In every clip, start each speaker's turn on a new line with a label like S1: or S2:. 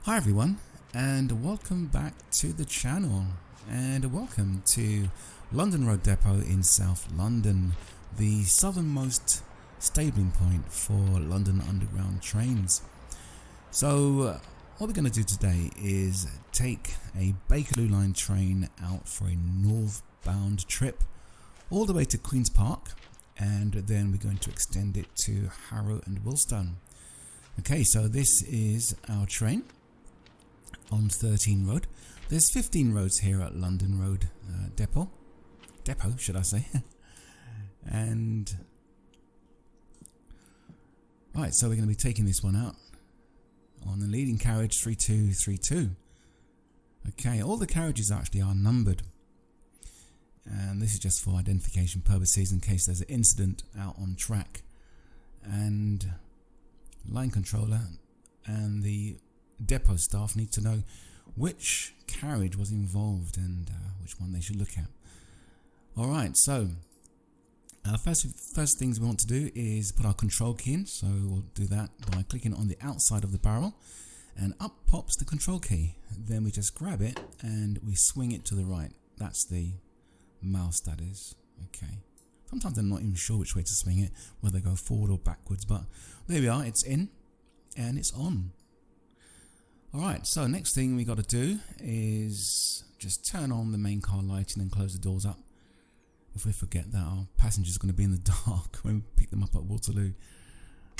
S1: Hi everyone, and welcome back to the channel, and welcome to London Road Depot in South London, the southernmost stabling point for London Underground trains. So what we're going to do today is take a Bakerloo Line train out for a northbound trip all the way to Queen's Park, and then we're going to extend it to Harrow and Willstone. Okay, so this is our train on 13 Road. There's 15 roads here at London Road Depot should I say. And right, so we're going to be taking this one out on the leading carriage 3232. Okay, all the carriages actually are numbered, and this is just for identification purposes in case there's an incident out on track. And line controller and the depot staff need to know which carriage was involved and which one they should look at. Alright, so first things we want to do is put our control key in, so we'll do that by clicking on the outside of the barrel, and up pops the control key. Then we just grab it and we swing it to the right. That's the mouse, that is. Okay, sometimes I'm not even sure which way to swing it, whether go forward or backwards, but there we are, it's in and it's on. Alright, so next thing we got to do is just turn on the main car lighting and close the doors up. If we forget that, our passengers are going to be in the dark when we pick them up at Waterloo.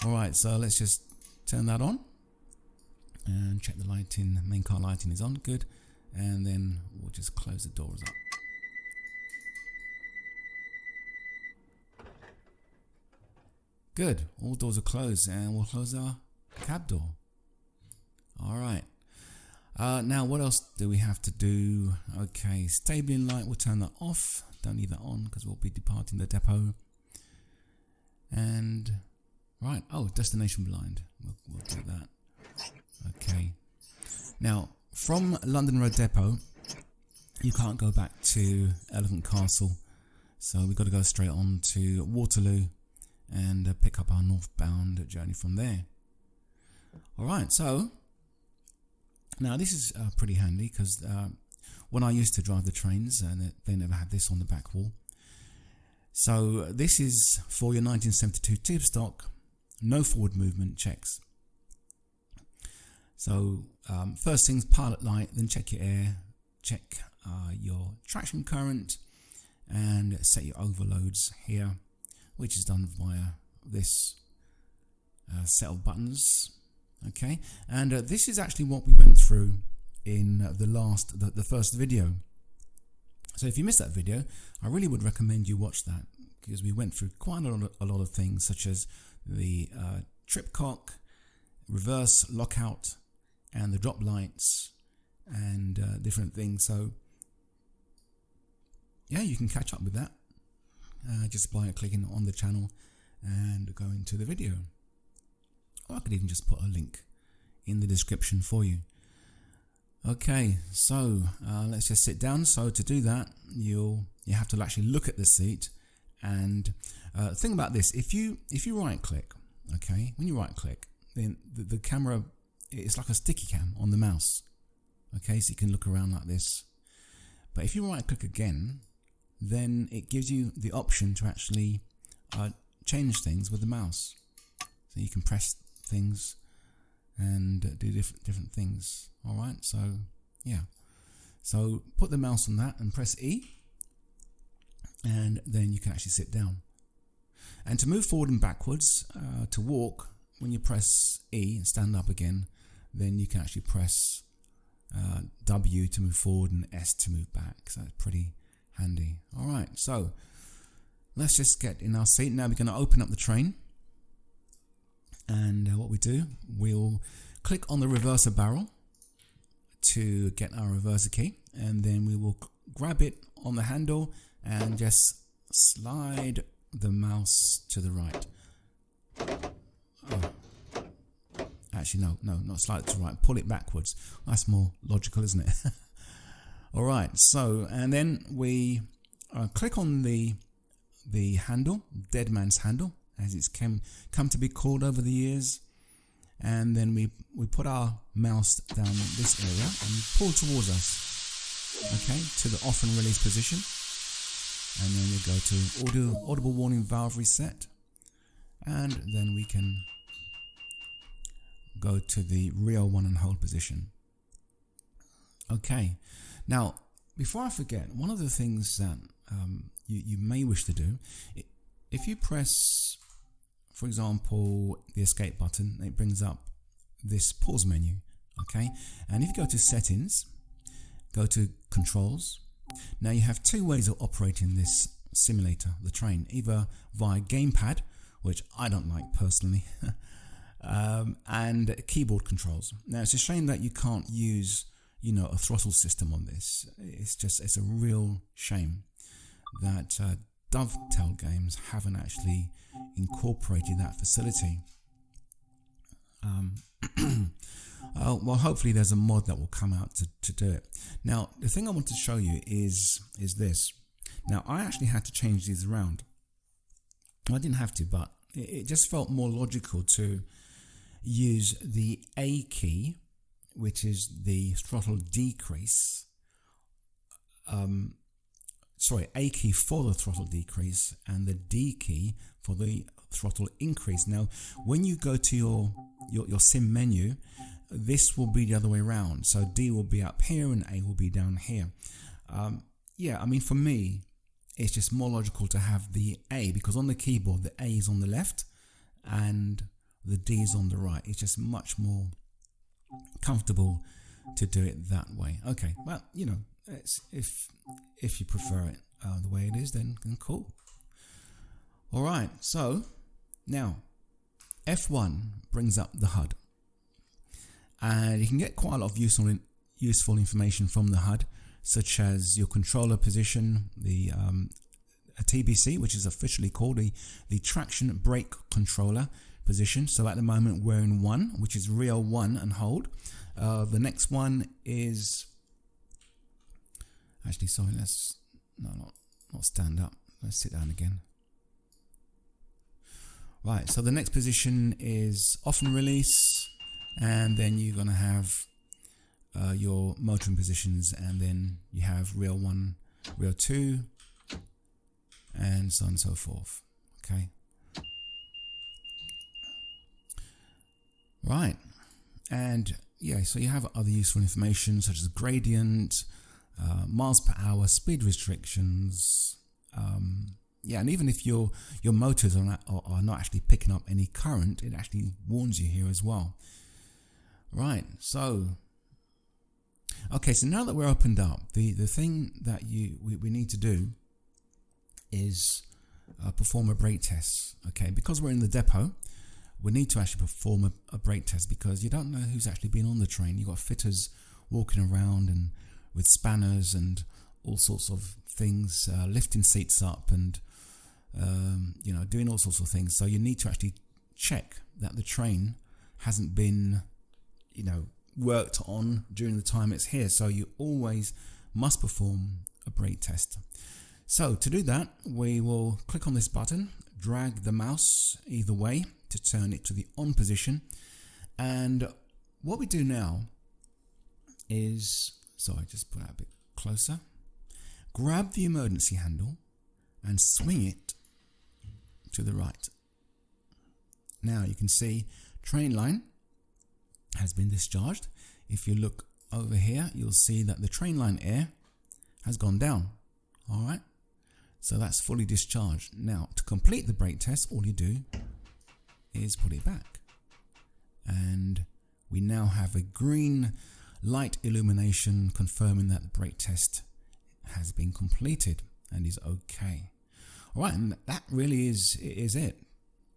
S1: Alright, so let's just turn that on and check the lighting. Main car lighting is on, good. And then we'll just close the doors up. Good, all doors are closed, and we'll close our cab door. Alright, now what else do we have to do? Okay, stabling light, we'll turn that off. Don't leave that on because we'll be departing the depot. And right, oh, destination blind, we'll do that. Okay, now from London Road Depot you can't go back to Elephant Castle, so we've got to go straight on to Waterloo and pick up our northbound journey from there. Alright, so now this is pretty handy because when I used to drive the trains, they never had this on the back wall. So this is for your 1972 tube stock, no forward movement checks. So first things, pilot light, then check your air, check your traction current, and set your overloads here, which is done via this set of buttons. Okay, and this is actually what we went through in the first video. So if you missed that video, I really would recommend you watch that, because we went through quite a lot of things, such as the trip cock, reverse lockout, and the drop lights, and different things. So yeah, you can catch up with that just by clicking on the channel and going to the video. Or I could even just put a link in the description for you. Okay, so let's just sit down. So to do that, you have to actually look at the seat. And think about this: if you right click, okay, when you right click, then the camera, it's like a sticky cam on the mouse. Okay, so you can look around like this. But if you right click again, then it gives you the option to actually change things with the mouse. So you can press things and do different things. Alright, so yeah, so put the mouse on that and press E, and then you can actually sit down. And to move forward and backwards, to walk, when you press E and stand up again, then you can actually press W to move forward and S to move back. So that's pretty handy. Alright, so let's just get in our seat. Now we're going to open up the train. And what we do, we'll click on the reverser barrel to get our reverser key, and then we will grab it on the handle and just slide the mouse to the right. Oh. Actually, no, not slide it to the right, pull it backwards. That's more logical, isn't it? Alright, so, and then we click on the handle, dead man's handle, as it's come to be called over the years, and then we put our mouse down this area and pull towards us, okay, to the off and release position, and then we go to audible warning valve reset, and then we can go to the real one and hold position. Okay, now before I forget, one of the things that you may wish to do, if you press, for example, the escape button, it brings up this pause menu, okay, and if you go to settings, go to controls. Now you have two ways of operating this simulator, the train, either via gamepad, which I don't like personally, and keyboard controls. Now it's a shame that you can't use, you know, a throttle system on this. It's a real shame that Dovetail games haven't actually incorporated that facility. Well, hopefully there's a mod that will come out to do it. Now the thing I want to show you is this. Now I actually had to change these around. I didn't have to, but it just felt more logical to use the A key, which is the throttle decrease. A key for the throttle decrease and the D key for the throttle increase. Now, when you go to your sim menu, this will be the other way around. So D will be up here and A will be down here. Yeah, I mean, for me, it's just more logical to have the A, because on the keyboard, the A is on the left and the D is on the right. It's just much more comfortable to do it that way. Okay, well, you know, it's, if you prefer it the way it is, then cool. All right, so now F1 brings up the HUD, and you can get quite a lot of useful information from the HUD, such as your controller position, the a TBC, which is officially called the traction brake controller position. So at the moment we're in 1, which is real 1 and hold. The next one is actually, sorry, let's not stand up. Let's sit down again. Right, so the next position is off and release, and then you're going to have your motoring positions, and then you have real 1, real 2, and so on and so forth. Okay. Right, and yeah, so you have other useful information such as gradient, miles per hour, speed restrictions. Yeah, and even if your motors are not actually picking up any current, it actually warns you here as well. Right, so okay, so now that we're opened up, the thing that we need to do is perform a brake test. Okay, because we're in the depot, we need to actually perform a brake test, because you don't know who's actually been on the train. You've got fitters walking around and with spanners and all sorts of things, lifting seats up and you know, doing all sorts of things. So you need to actually check that the train hasn't been, you know, worked on during the time it's here. So you always must perform a brake test. So to do that, we will click on this button, drag the mouse either way to turn it to the on position, and what we do now is, sorry, just put that a bit closer, grab the emergency handle and swing it to the right. Now you can see train line has been discharged. If you look over here, you'll see that the train line air has gone down. All right, so that's fully discharged. Now to complete the brake test, all you do is put it back, and we now have a green light illumination confirming that the brake test has been completed and is okay. All right, and that really is it.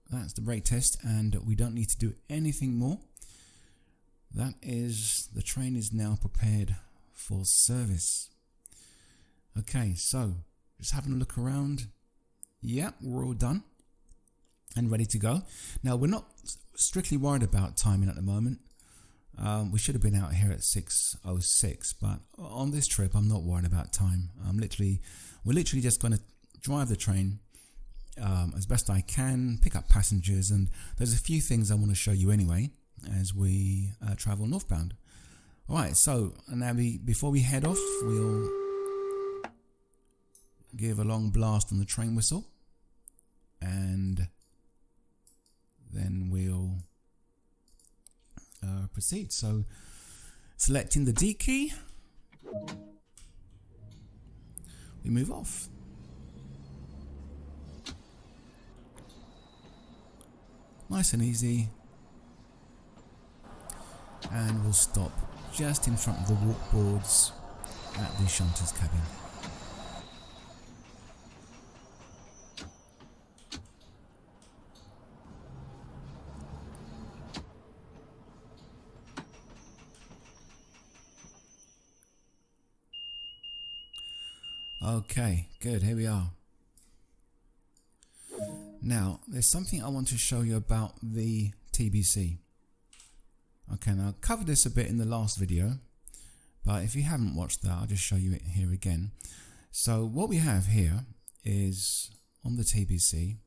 S1: That's the brake test, and we don't need to do anything more. That is, the train is now prepared for service. Okay, so just having a look around. Yeah, we're all done and ready to go. Now, we're not strictly worried about timing at the moment. We should have been out here at 6:06, but on this trip, I'm not worried about time. We're literally just going to drive the train as best I can, pick up passengers, and there's a few things I want to show you anyway. as we travel northbound. Alright, so now before we head off, we'll give a long blast on the train whistle, and then we'll proceed. So selecting the D key, we move off. Nice and easy, and we'll stop just in front of the walkboards at the shunter's cabin. Okay, good, here we are. Now, there's something I want to show you about the TBC. Okay, now I covered this a bit in the last video, but if you haven't watched that, I'll just show you it here again. So what we have here is, on the TBC,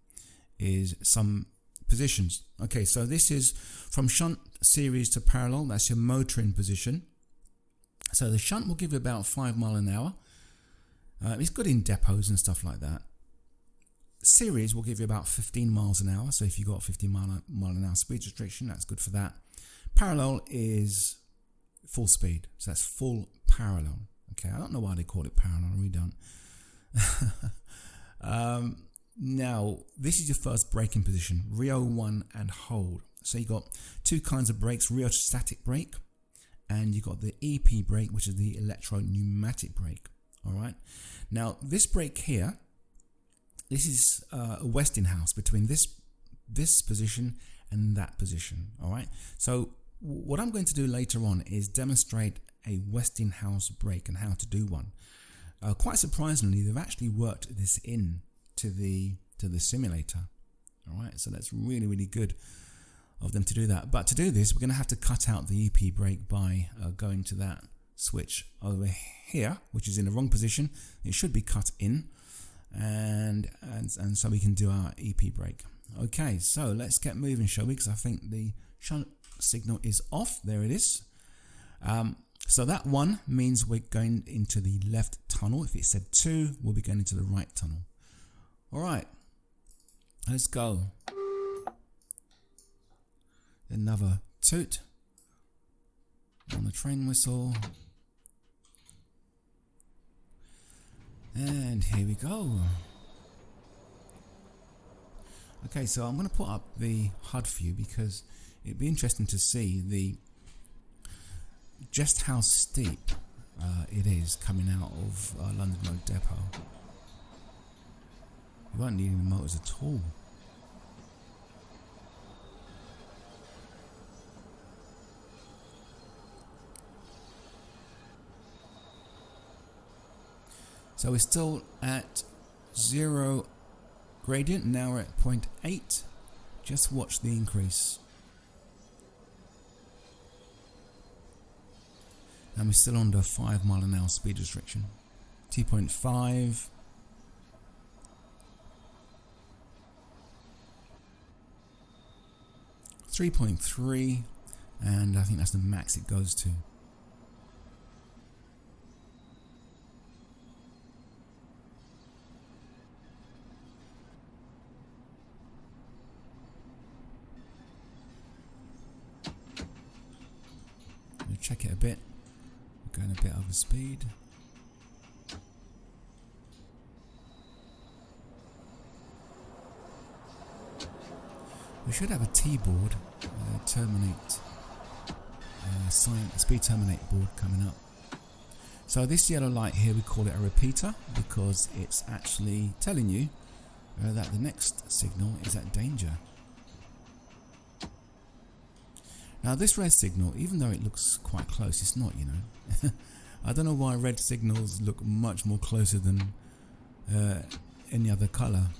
S1: is some positions. Okay, so this is from shunt series to parallel, that's your motoring position. So the shunt will give you about 5 miles an hour. It's good in depots and stuff like that. Series will give you about 15 miles an hour, so if you've got 15 mile an hour speed restriction, that's good for that. Parallel is full speed, so that's full parallel. Okay, I don't know why they call it parallel, I really don't. Now, this is your first braking position, Rio 1 and hold. So you got two kinds of brakes, rheostatic brake, and you got the EP brake, which is the electro-pneumatic brake. Alright, now this brake here, this is a Westinghouse between this position and that position. Alright, so what I'm going to do later on is demonstrate a Westinghouse brake and how to do one. Quite surprisingly, they've actually worked this in to the simulator. Alright, so that's really, really good of them to do that. But to do this, we're going to have to cut out the EP brake by going to that switch over here, which is in the wrong position. It should be cut in, and so we can do our EP brake. Okay, so let's get moving, shall we? Because I think the shunt signal is off. There it is. So that 1 means we're going into the left tunnel. If it said 2, we'll be going into the right tunnel. Alright, let's go. Another toot on the train whistle. And here we go. Okay, so I'm going to put up the HUD for you because it'd be interesting to see just how steep it is coming out of London Road Depot. You won't need any motors at all. So we're still at 0 gradient, now we're at 0.8. Just watch the increase. And we're still under 5 mile an hour speed restriction. 2.5. .3, and I think that's the max it goes to. Check it a bit. We're going a bit over speed. We should have a T board, speed terminate board coming up. So this yellow light here, we call it a repeater because it's actually telling you that the next signal is at danger. Now this red signal, even though it looks quite close, it's not, you know. I don't know why red signals look much more closer than any other colour.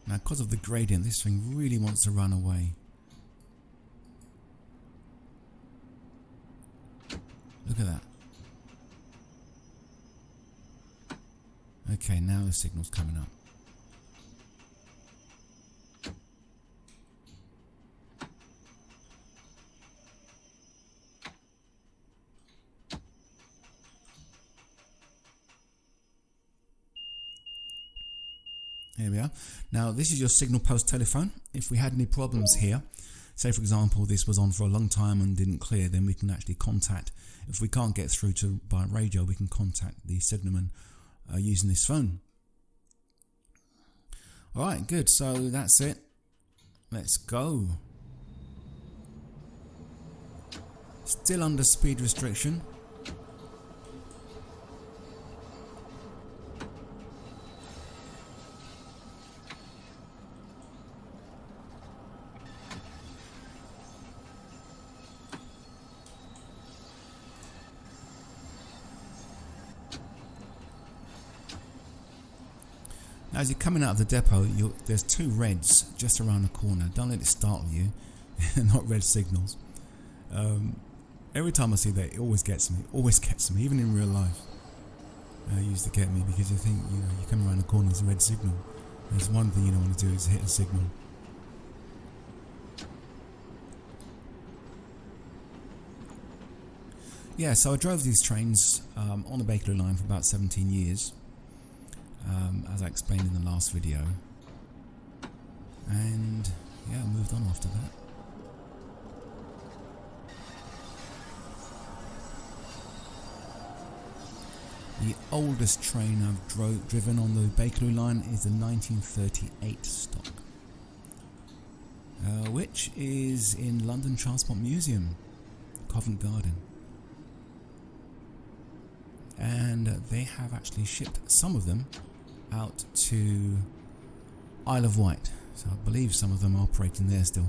S1: Now because of the gradient, this thing really wants to run away. Look at that. Okay, now the signal's coming up. Here we are. Now this is your signal post telephone. If we had any problems here, say for example this was on for a long time and didn't clear, then we can actually contact, if we can't get through to by radio, we can contact the signalman using this phone. Alright, good, so that's it. Let's go. Still under speed restriction. As you're coming out of the depot, there's two reds just around the corner. Don't let it startle you. They're not red signals. Every time I see that, it always gets me. Even in real life. It used to get me because you think, you come around the corner, there's a red signal. There's one thing you don't want to do is hit a signal. Yeah, so I drove these trains on the Bakerloo line for about 17 years. As I explained in the last video, and yeah, I moved on after that. The oldest train I've driven on the Bakerloo line is the 1938 stock, which is in London Transport Museum, Covent Garden. And they have actually shipped some of them out to Isle of Wight, so I believe some of them are operating there still.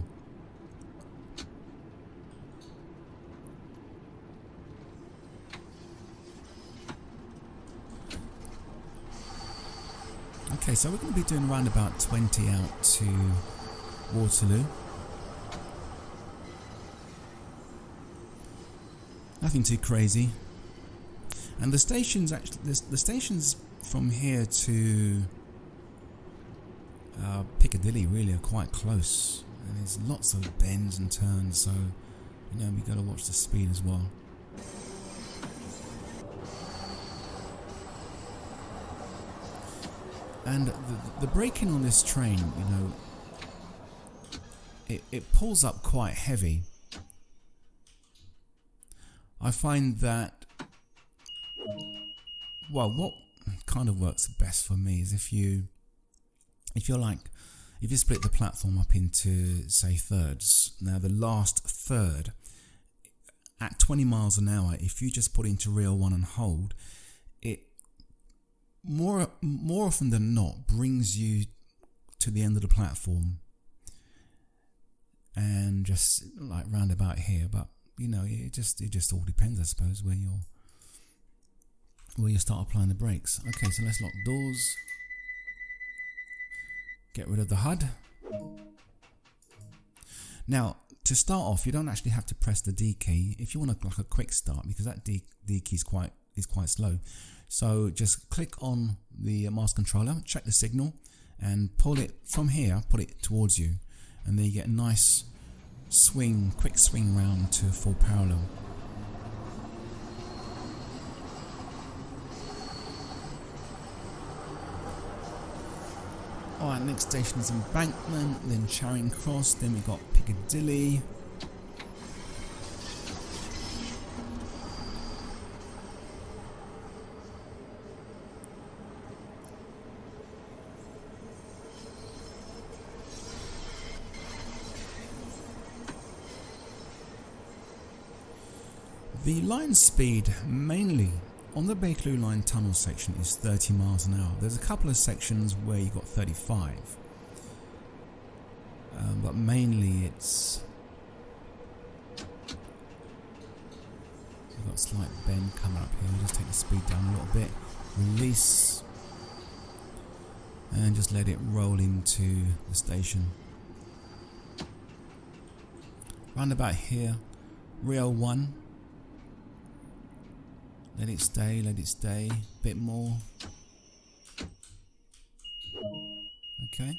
S1: Okay, so we're going to be doing around about 20 out to Waterloo. Nothing too crazy. And the stations actually, the stations from here to Piccadilly really are quite close, and there's lots of bends and turns, so we got to watch the speed as well. And the braking on this train, it pulls up quite heavy. I find that, well, what kind of works best for me is if you split the platform up into, say, thirds. Now the last third at 20 miles an hour, if you just put into rear one and hold, it more often than not brings you to the end of the platform and just like round about here. But it just all depends, I suppose, where you start applying the brakes. Okay, so let's lock doors. Get rid of the HUD. Now, to start off, you don't actually have to press the D key if you want a quick start, because that D key is quite slow. So just click on the master controller, check the signal, and pull it from here, put it towards you, and then you get a nice quick swing round to full parallel. Alright, next station is Embankment, then Charing Cross, then we've got Piccadilly. The line speed mainly on the Bakerloo Line tunnel section is 30 miles an hour. There's a couple of sections where you got 35, but mainly it's, we've got a slight bend coming up here. We'll just take the speed down a little bit, release, and just let it roll into the station. Round about here, rear one. Let it stay, bit more. Okay.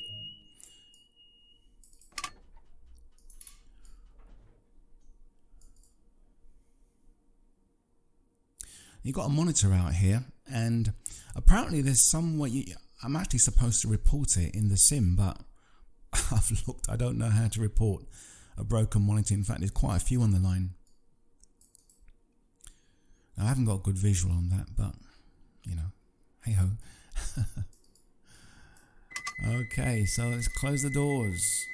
S1: You've got a monitor out here, and apparently there's some way I'm actually supposed to report it in the sim, but I've looked, I don't know how to report a broken monitor. In fact, there's quite a few on the line. Now, I haven't got a good visual on that, but you know, hey ho. Okay, so let's close the doors.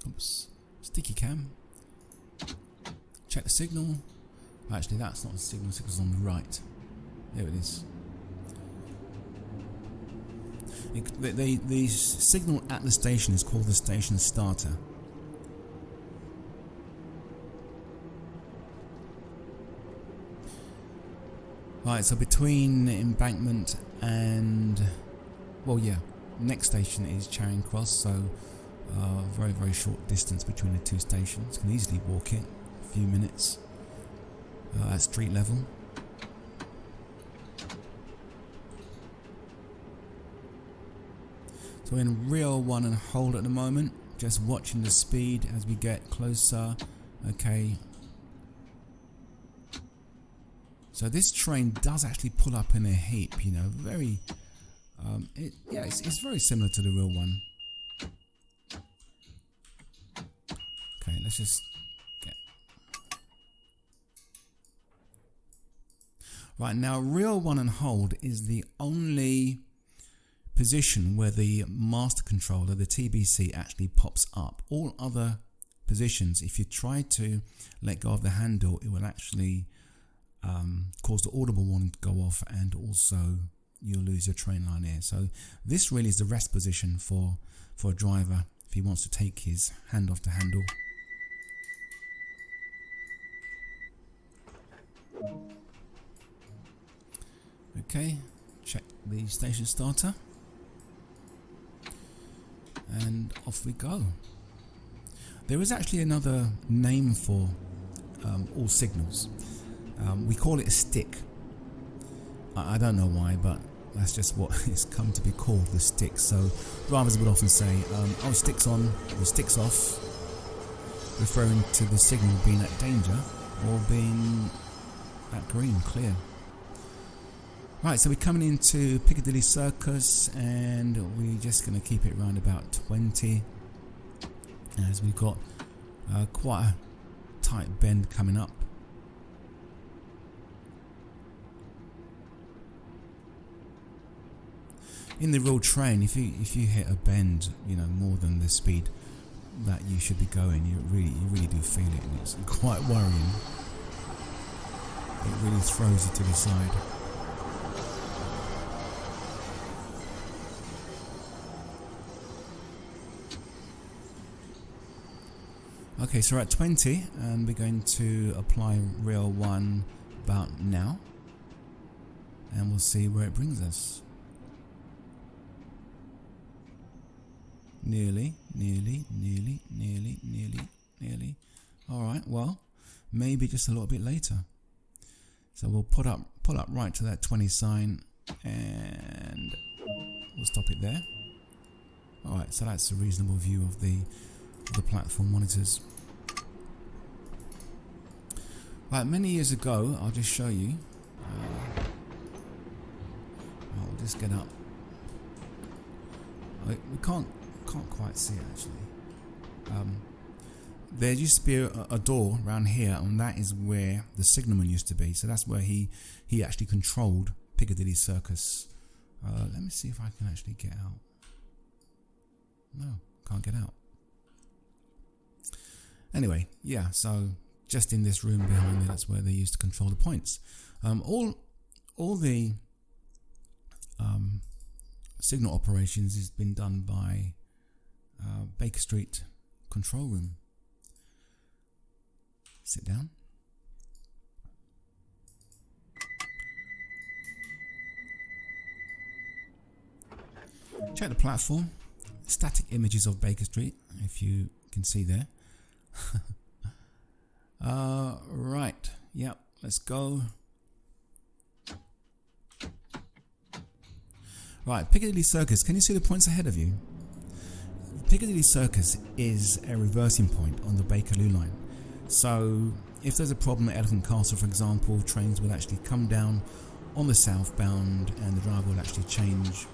S1: Oops, sticky cam. Check the signal. Actually, that's not the signal. The signal's on the right. There it is. The signal at the station is called the station starter. Right, so between Embankment and, well, yeah, next station is Charing Cross, so very, very short distance between the two stations. Can easily walk it, a few minutes at street level. So we're in real 1 and hold at the moment, just watching the speed as we get closer. Okay. So this train does actually pull up in a heap, you know, very, it's very similar to the real one. Okay, let's just get... Right, now real 1 and hold is the only position where the master controller, the TBC, actually pops up. All other positions, if you try to let go of the handle, it will actually cause the audible warning to go off, and also you'll lose your train line here. So this really is the rest position for a driver if he wants to take his hand off the handle. Okay, check the station starter, and off we go. There is actually another name for all signals. We call it a stick. I don't know why, but that's just what it's come to be called, the stick. So drivers would often say, oh, sticks on or sticks off, referring to the signal being at danger or being at green, clear. Right, so we're coming into Piccadilly Circus, and we're just going to keep it around about 20, as we've got quite a tight bend coming up. In the real train, if you hit a bend, you know, more than the speed that you should be going, you really do feel it, and it's quite worrying. It really throws you to the side. Okay, so we're at 20, and we're going to apply rail 1 about now, and we'll see where it brings us. Nearly. Alright, well, maybe just a little bit later. So we'll pull up right to that 20 sign, and we'll stop it there. Alright, so that's a reasonable view of the platform monitors. Right, many years ago, I'll just show you. I'll just get up. We can't quite see it actually. There used to be a door around here, and that is where the signalman used to be. So that's where he actually controlled Piccadilly Circus. Let me see if I can actually get out. No, can't get out. Anyway, yeah, so just in this room behind me, that's where they used to control the points. All the signal operations has been done by Baker Street control room. Sit down. Check the platform. Static images of Baker Street, if you can see there. Right, yep, let's go. Right, Piccadilly Circus. Can you see the points ahead of you? Piccadilly Circus is a reversing point on the Bakerloo line. So if there's a problem at Elephant Castle, for example, trains will actually come down on the southbound and the driver will actually change.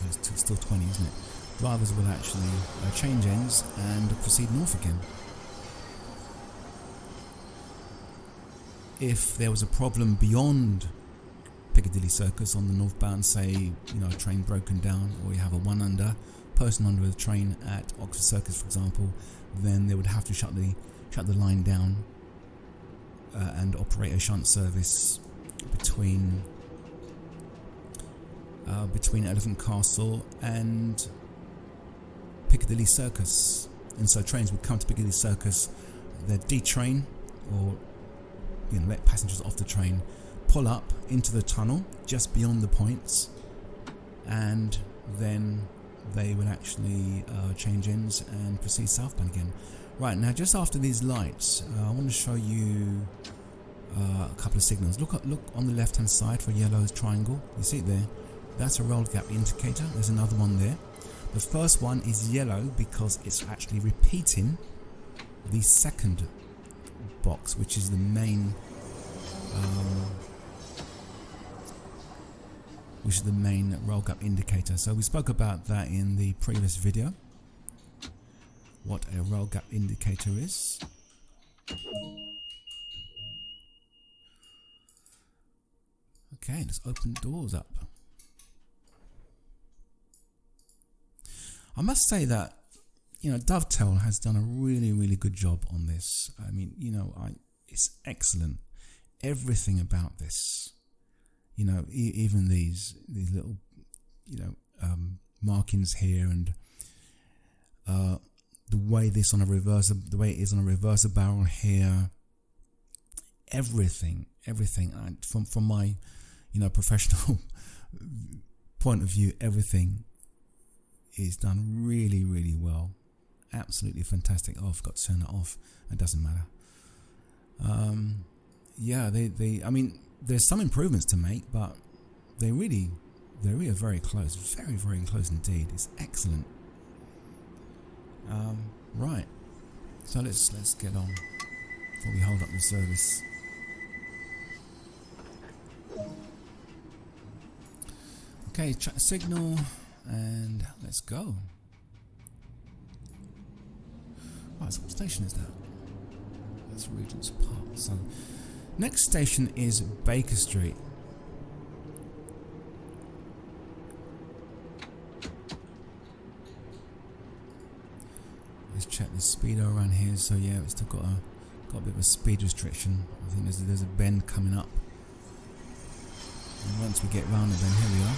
S1: It's still 20, isn't it? Drivers will actually change ends and proceed north again. If there was a problem beyond Piccadilly Circus on the northbound, say, a train broken down, or you have a person under the train at Oxford Circus, for example, then they would have to shut the line down and operate a shunt service between Elephant Castle and Piccadilly Circus. And so trains would come to Piccadilly Circus, they'd detrain or let passengers off the train, pull up into the tunnel just beyond the points, and then they would actually change ends and proceed southbound again. Right, now just after these lights, I want to show you a couple of signals. Look on the left hand side for a yellow triangle. You see it there? That's a roll gap indicator. There's another one there. The first one is yellow because it's actually repeating the second box, which is the main roll gap indicator. So we spoke about that in the previous video, what a roll gap indicator is. Okay, let's open the doors up. I must say that Dovetail has done a really, really good job on this. I mean, it's excellent. Everything about this, even these little, markings here, and the way it is on a reverser barrel here. Everything. From my, professional point of view, everything is done really, really well. Absolutely fantastic. Oh, I forgot to turn that off. It doesn't matter. I mean, there's some improvements to make, but they really are very close. Very, very close indeed. It's excellent. Right. So let's get on before we hold up the service. Okay, signal, and let's go. Right, so what station is that? That's Regent's Park. So, next station is Baker Street. Let's check the speedo around here. So yeah, it's still got a bit of a speed restriction. I think there's a bend coming up. And once we get round the bend, here we are.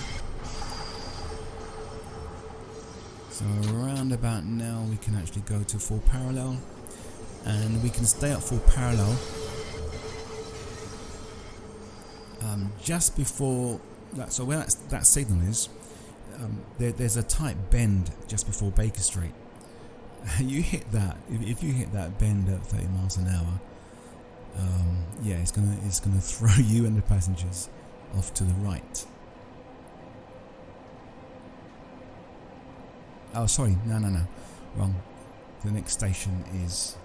S1: So around about now we can actually go to full parallel, and we can stay at full parallel just before that. So where that signal is, there's a tight bend just before Baker Street. You hit that, if you hit that bend at 30 miles an hour, yeah, it's gonna throw you and the passengers off to the right. Oh, sorry, no, wrong. The next station is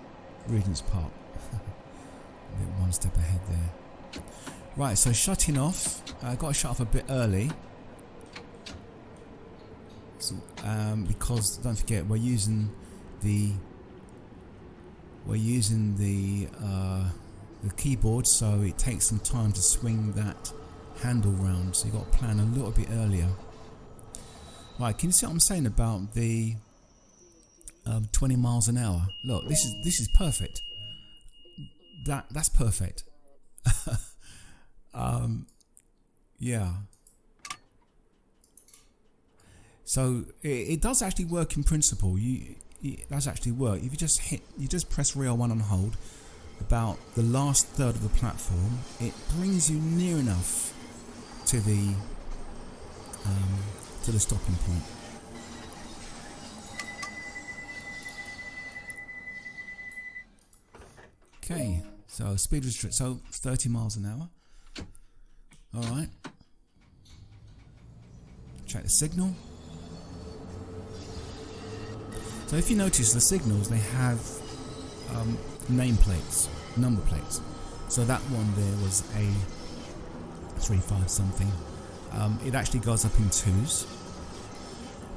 S1: Regent's Park. A bit one step ahead there. Right, so shutting off. I got to shut off a bit early. So, because don't forget we're using the keyboard, so it takes some time to swing that handle round. So you got to plan a little bit earlier. Right, can you see what I'm saying about the 20 miles an hour? Look, this is perfect. That's perfect. Yeah. So it does actually work in principle. It does actually work. If you just press rail 1 and hold about the last third of the platform, it brings you near enough to the stopping point. Okay, so speed restrict, so 30 miles an hour. All right. check the signal. So if you notice the signals, they have nameplates, number plates. So that one there was A35 something. It actually goes up in 2s.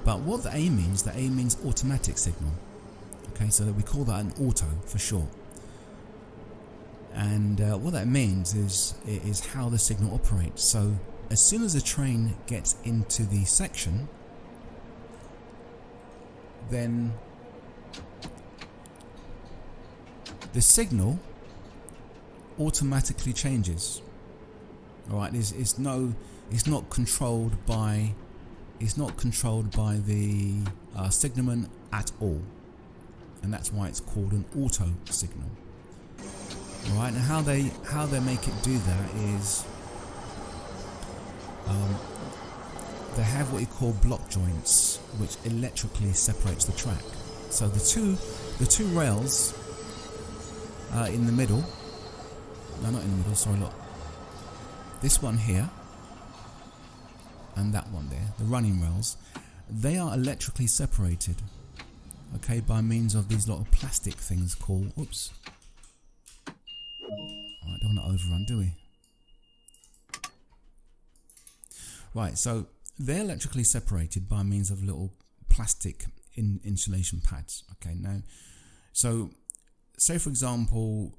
S1: But what the A means automatic signal. Okay, so we call that an auto for short. And what that means is how the signal operates. So as soon as a train gets into the section, then the signal automatically changes. All right, it's not controlled by the signalman at all, and that's why it's called an auto signal. All right, and how they make it do that is they have what you call block joints, which electrically separates the track. So the two rails in the middle. No, not in the middle. Sorry, look. This one here and that one there, the running rails, they are electrically separated. Okay, by means of these lot of plastic things called. Oops. Alright, don't want to overrun, do we? Right, so they're electrically separated by means of little plastic insulation pads. Okay, now, so say for example,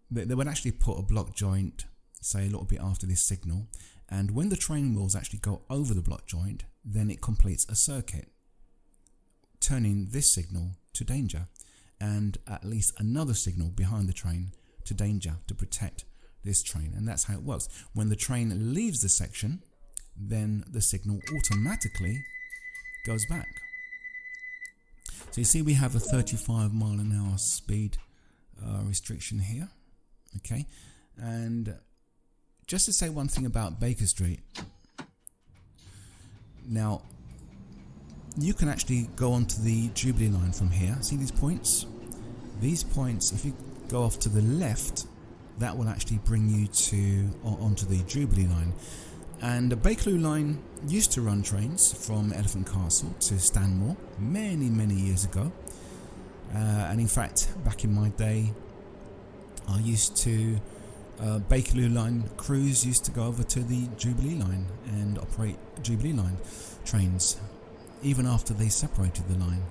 S1: they would actually put a block joint, say a little bit after this signal, and when the train wheels actually go over the block joint, then it completes a circuit, turning this signal to danger, and at least another signal behind the train to danger to protect this train. And that's how it works. When the train leaves the section, then the signal automatically goes back. So you see we have a 35 mile an hour speed restriction here. Okay, and just to say one thing about Baker Street. Now, you can actually go onto the Jubilee line from here. See these points? These points, if you go off to the left, that will actually bring you onto the Jubilee line. And the Bakerloo Line used to run trains from Elephant Castle to Stanmore many years ago. And in fact, back in my day, I used to Bakerloo Line crews used to go over to the Jubilee Line and operate Jubilee Line trains, even after they separated the line.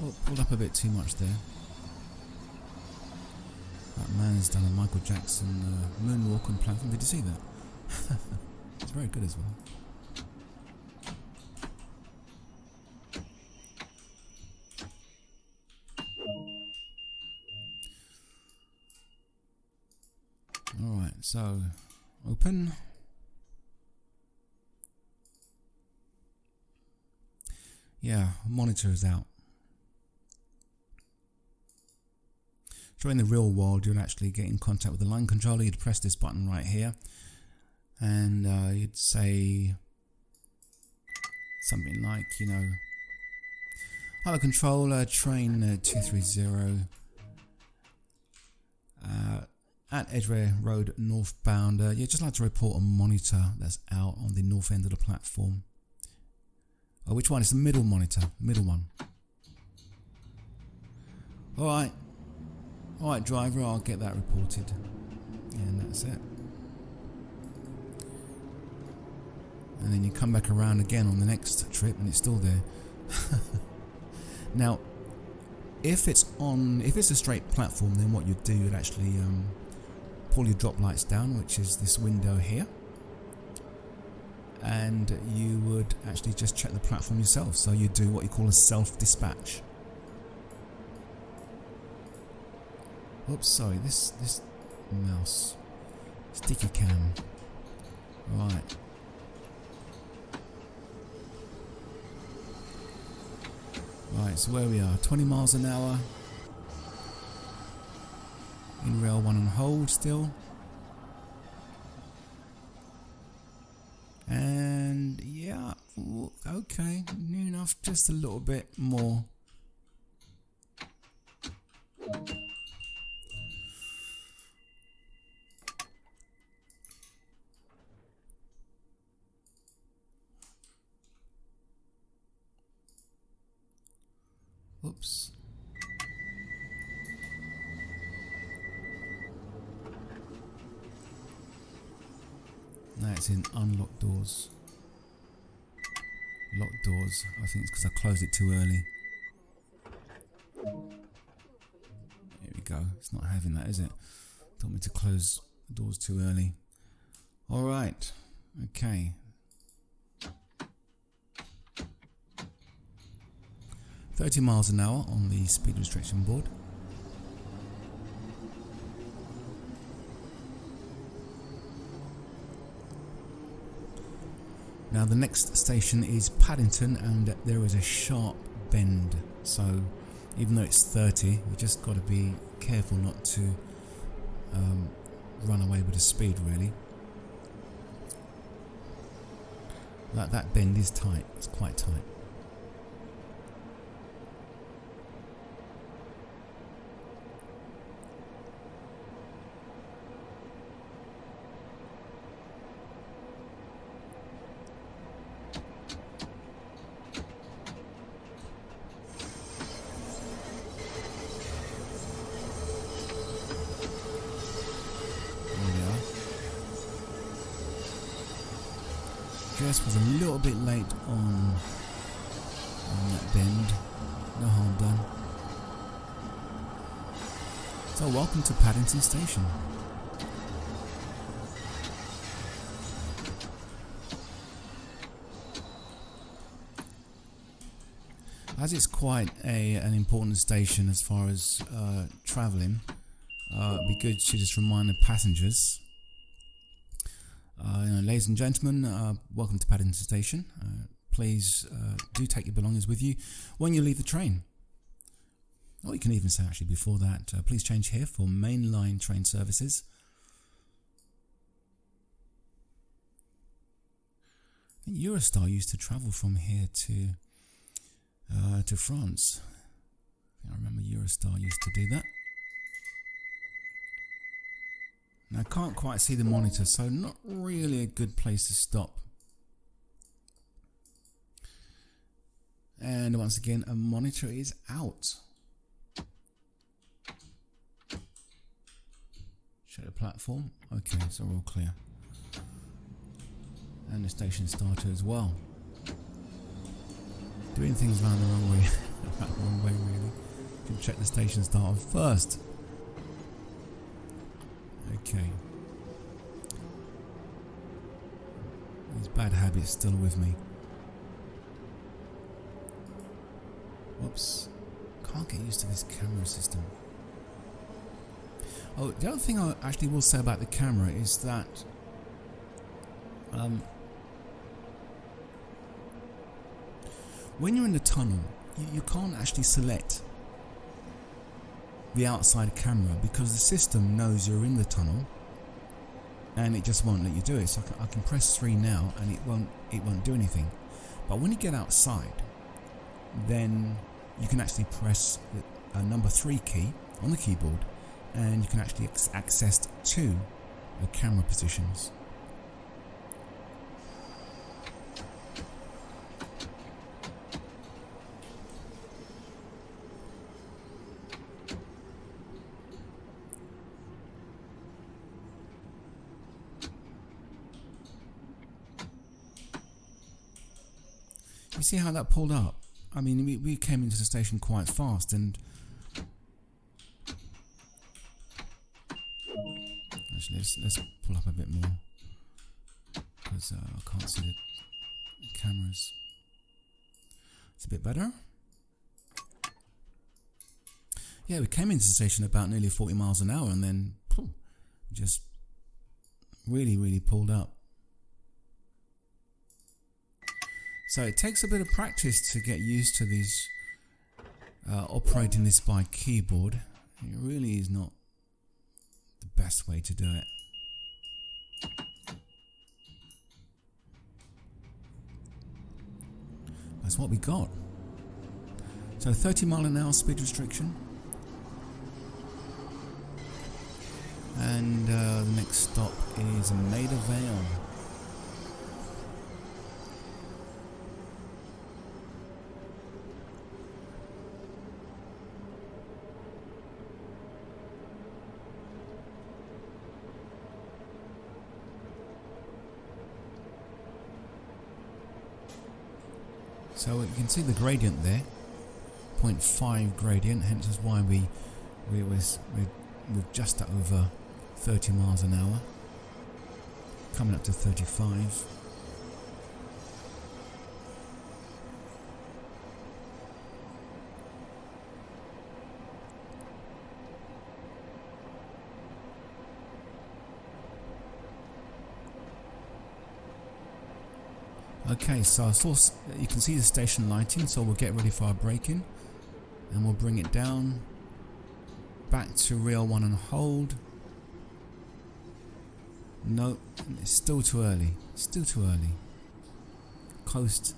S1: Oh, pulled up a bit too much there. That man has done a Michael Jackson moonwalk on platform. Did you see that? It's very good as well. Alright, so open. Yeah, monitor is out. So in the real world, you'll actually get in contact with the line controller. You'd press this button right here, and you'd say something like, you know, hello controller, train 230 at Edgware Road northbound. Yeah, just like to report a monitor that's out on the north end of the platform. Oh, which one? It's the middle monitor, middle one. Alright. Alright driver, I'll get that reported. And that's it. And then you come back around again on the next trip and it's still there. Now, if it's a straight platform, then what you'd do, you'd actually pull your drop lights down, which is this window here. And you would actually just check the platform yourself. So you do what you call a self-dispatch. Oops, sorry, this mouse. Sticky cam. Right. Right, so where we are, 20 miles an hour. In rail 1 on hold still. And yeah. Okay, near enough, just a little bit more. Oops. Now it's in unlocked doors. Locked doors. I think it's because I closed it too early. There we go. It's not having that, is it? Told me to close the doors too early. Alright. Okay. 30 miles an hour on the speed restriction board. Now the next station is Paddington, and there is a sharp bend, so even though it's 30, you just got to be careful not to run away with the speed really. That bend is tight, it's quite tight. Jess was a little bit late on that bend. No harm done. So welcome to Paddington Station. As it's quite an important station as far as travelling, it'd be good to just remind the passengers. Ladies and gentlemen, welcome to Paddington Station. Please do take your belongings with you when you leave the train. Or you can even say actually before that, please change here for mainline train services. I think Eurostar used to travel from here to France. I remember Eurostar used to do that. Now I can't quite see the monitor, so not really a good place to stop. And once again, a monitor is out. Show the platform. Okay, so we're all clear. And the station starter as well. Doing things around the wrong way. Around the wrong way really. Should check the station starter first. Okay. These bad habits still with me. Whoops. Can't get used to this camera system. Oh, the other thing I actually will say about the camera is that when you're in the tunnel, you can't actually select the outside camera because the system knows you're in the tunnel and it just won't let you do it. So I can press 3 now and it won't do anything. But when you get outside, then you can actually press the number 3 key on the keyboard and you can actually access 2 camera positions. You see how that pulled up? I mean, we came into the station quite fast, and actually let's pull up a bit more because I can't see the cameras. It's a bit better. Yeah, we came into the station about nearly 40 miles an hour, and then just really pulled up. So it takes a bit of practice to get used to these operating this by keyboard. It really is not the best way to do it. That's what we got. So 30 mile an hour speed restriction. And the next stop is Maida Vale. So you can see the gradient there, 0.5 gradient, hence is why we're just at over 30 miles an hour, coming up to 35. Okay, so you can see the station lighting, so we'll get ready for our braking and we'll bring it down back to rear 1 and hold. No, it's still too early. Still too early. Coast.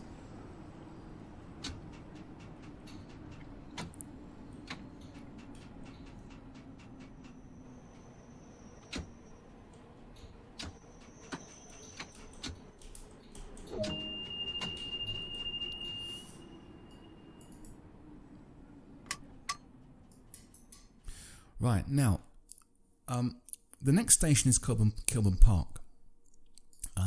S1: Right, now, the next station is Kilburn Park.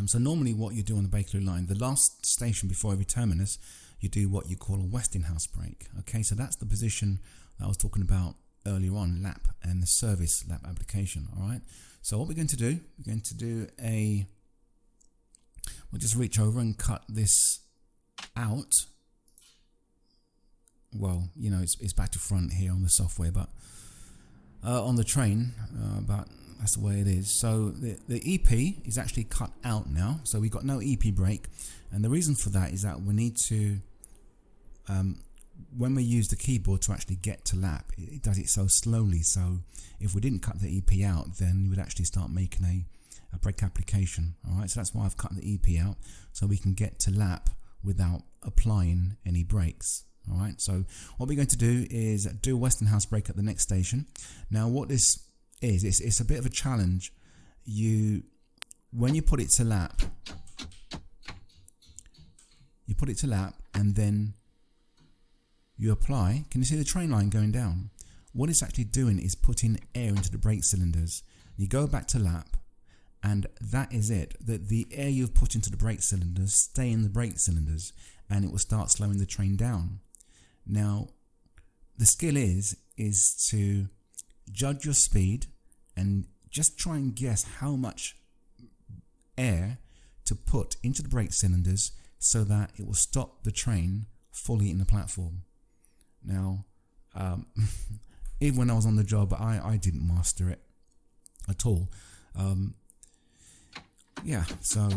S1: So normally what you do on the Bakerloo line, the last station before every terminus, you do what you call a Westinghouse brake. Okay, so that's the position that I was talking about earlier on, lap and the service lap application. All right, so what we're going to do, we'll just reach over and cut this out. Well, you know, it's back to front here on the software, but on the train, but that's the way it is. So the EP is actually cut out now, so we've got no EP brake, and the reason for that is that we need to, when we use the keyboard to actually get to lap, it does it so slowly, so if we didn't cut the EP out, then we would actually start making a brake application. Alright, so that's why I've cut the EP out, so we can get to lap without applying any brakes. Alright, so what we're going to do is do a Westinghouse brake at the next station. Now what this is, it's a bit of a challenge. When you put it to lap, and then you apply, can you see the train line going down? What it's actually doing is putting air into the brake cylinders. You go back to lap, and that is it. The air you've put into the brake cylinders stay in the brake cylinders, and it will start slowing the train down. Now, the skill is to judge your speed and just try and guess how much air to put into the brake cylinders so that it will stop the train fully in the platform. Now, even when I was on the job, I didn't master it at all. Yeah, so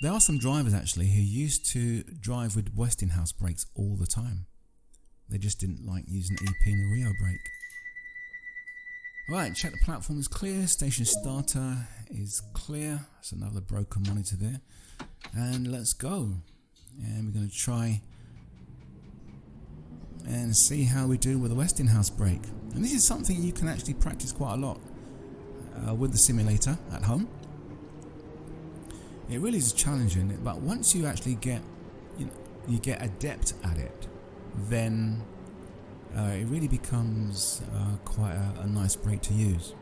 S1: there are some drivers actually who used to drive with Westinghouse brakes all the time. They just didn't like using EP and the Rio brake. Right, check the platform is clear, station starter is clear. That's another broken monitor there. And let's go. And we're going to try and see how we do with the Westinghouse brake. And this is something you can actually practice quite a lot with the simulator at home. It really is challenging, but once you actually get, you get adept at it, then it really becomes quite a nice brake to use.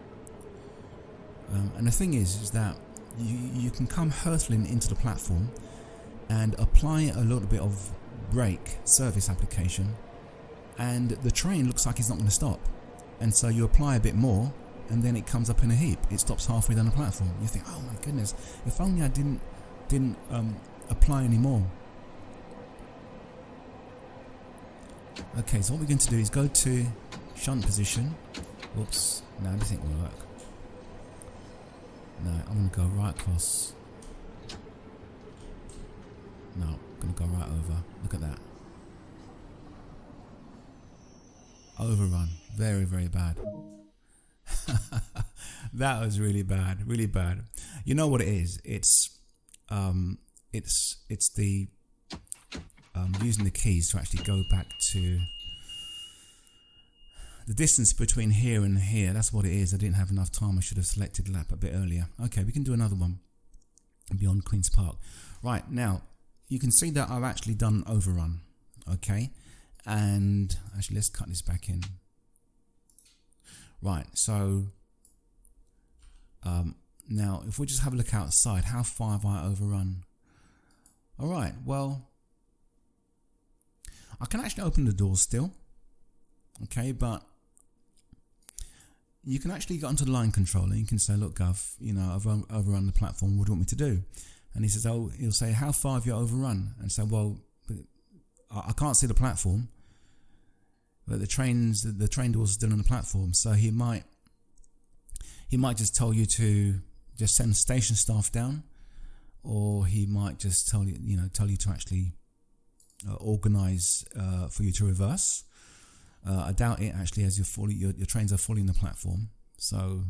S1: And the thing is that you can come hurtling into the platform and apply a little bit of brake service application, and the train looks like it's not going to stop, and so you apply a bit more, and then it comes up in a heap. It stops halfway down the platform. You think, oh my goodness, if only I didn't apply any more. Okay, so what we're going to do is go to shunt position. Whoops, no, this ain't gonna work. No, I'm gonna go right across. No, I'm gonna go right over. Look at that. Overrun. Very, very bad. That was really bad, really bad. You know what it is? It's the using the keys to actually go back to the distance between here and here. That's what it is. I didn't have enough time. I should have selected lap a bit earlier. Okay, we can do another one beyond Queen's Park. Right, now you can see that I've actually done overrun. Okay, and actually let's cut this back in. Right, so now if we just have a look outside, how far have I overrun? Alright, well, I can actually open the doors still. Okay, but you can actually get onto the line controller. You can say, look, Gov, you know, I've overrun the platform. What do you want me to do? And he says, oh, he'll say, how far have you overrun? And say, well, I can't see the platform, but the train doors are still on the platform. So he might just tell you to just send station staff down, or he might just tell you to actually organise for you to reverse. I doubt it actually, as your trains are fully in the platform. So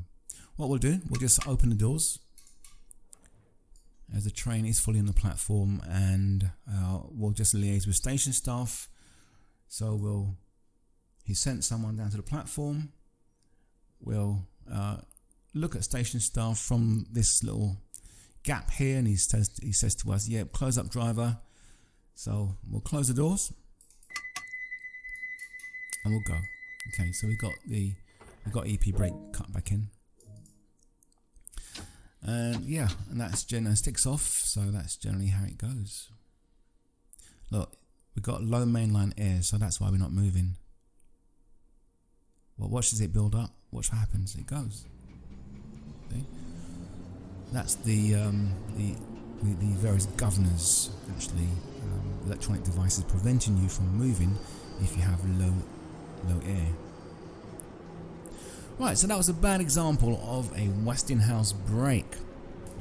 S1: what we'll do, we'll just open the doors as the train is fully on the platform, and we'll just liaise with station staff. So he sent someone down to the platform. We'll look at station staff from this little gap here, and he says to us, yeah, close up driver. So we'll close the doors and we'll go. Okay, so we got EP brake cut back in, and yeah, and that's sticks off. So that's generally how it goes. Look, we've got low mainline air, so that's why we're not moving. Well, watch as it build up. Watch what happens. It goes. See? That's the various governors, actually, electronic devices preventing you from moving if you have low air. Right, so that was a bad example of a Westinghouse brake.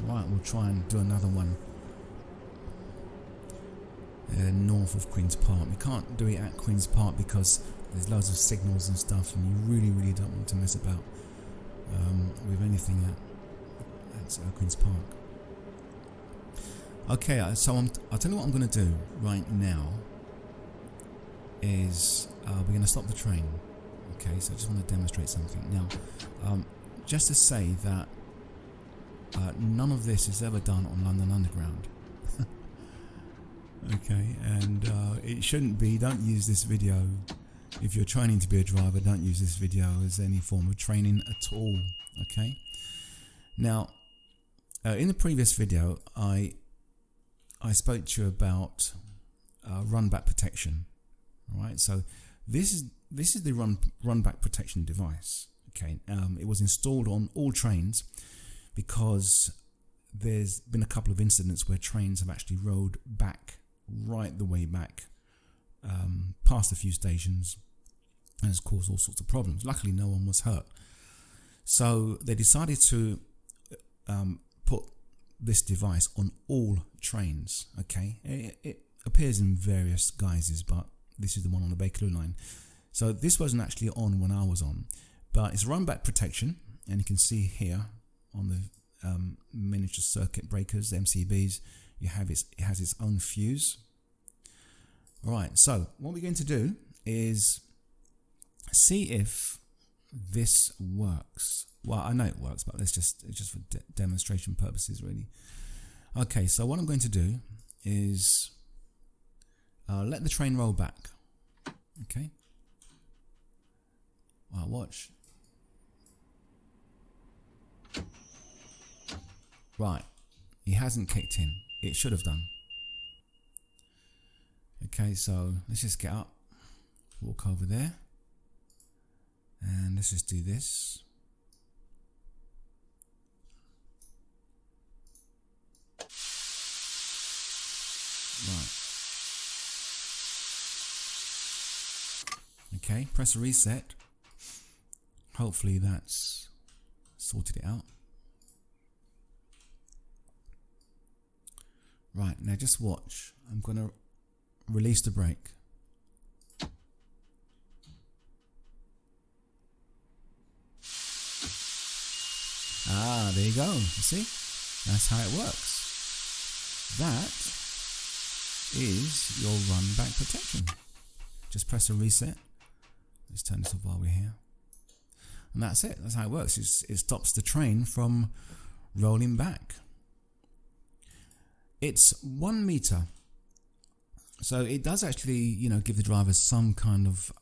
S1: Right, we'll try and do another one north of Queen's Park. We can't do it at Queen's Park because there's loads of signals and stuff, and you really don't want to mess about with anything at Queen's Park. Okay, so I'll tell you what I'm going to do right now is we're going to stop the train. Okay, so I just want to demonstrate something. Now, just to say that none of this is ever done on London Underground. Okay, and it shouldn't be. Don't use this video. If you're training to be a driver, don't use this video as any form of training at all. Okay. Now, in the previous video, I spoke to you about run back protection. All right. So this is the run back protection device. Okay. It was installed on all trains because there's been a couple of incidents where trains have actually rolled back right the way back past a few stations, and has caused all sorts of problems. Luckily, no one was hurt. So they decided to put this device on all trains. Okay, it appears in various guises, but this is the one on the Bakerloo line. So this wasn't actually on when I was on, but it's run back protection, and you can see here on the miniature circuit breakers, MCBs, it has its own fuse. Alright, so what we're going to do is see if this works. Well, I know it works, but it's just for demonstration purposes, really. Okay, so what I'm going to do is let the train roll back. Okay. Well, watch. Right, it hasn't kicked in. It should have done. Okay, so let's just get up, walk over there, and let's just do this. Right. Okay, press reset. Hopefully that's sorted it out. Right, now just watch. I'm going to release the brake. Ah, there you go. You see? That's how it works. That is your run back protection. Just press a reset. Let's turn this off while we're here. And that's it. That's how it works. It stops the train from rolling back. It's 1 meter. So it does actually, give the driver some kind of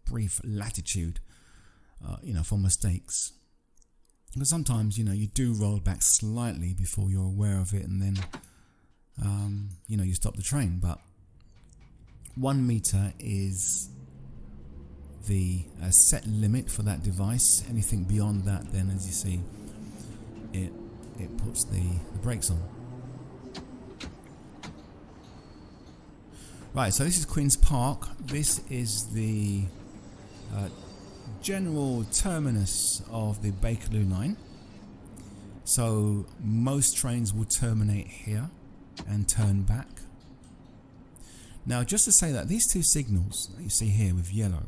S1: brief latitude, for mistakes. Because sometimes, you do roll back slightly before you're aware of it, and then, you stop the train. But 1 meter is the set limit for that device. Anything beyond that, then, as you see, it puts the brakes on. Right, so this is Queen's Park. This is the general terminus of the Bakerloo line. So most trains will terminate here and turn back. Now, just to say that these two signals that you see here with yellow,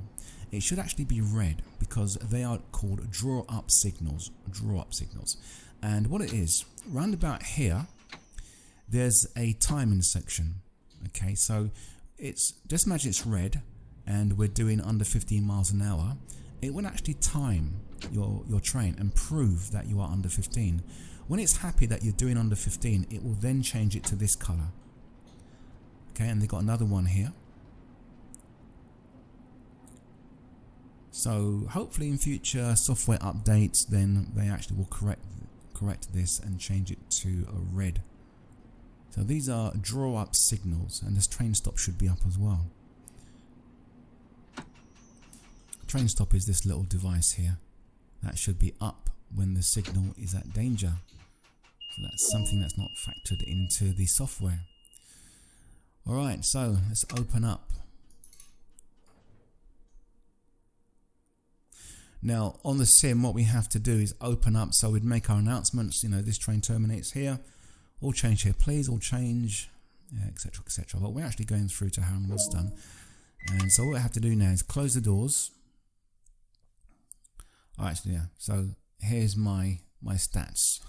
S1: it should actually be red because they are called draw up signals. And what it is, round about here, there's a timing section. Okay, so just imagine it's red and we're doing under 15 miles an hour. It will actually time your train and prove that you are under 15. When it's happy that you're doing under 15, it will then change it to this color. Okay, and they've got another one here. So hopefully in future software updates, then they actually will correct this and change it to a red. So these are draw up signals, and this train stop should be up as well. Train stop is this little device here that should be up when the signal is at danger. So that's something that's not factored into the software. Alright, so let's open up. Now on the sim, what we have to do is open up, so we'd make our announcements, this train terminates here, all change here please, all change, etc, etc. But we're actually going through to Charing Cross done. And so what we have to do now is close the doors. Oh, actually, yeah, so here's my stats.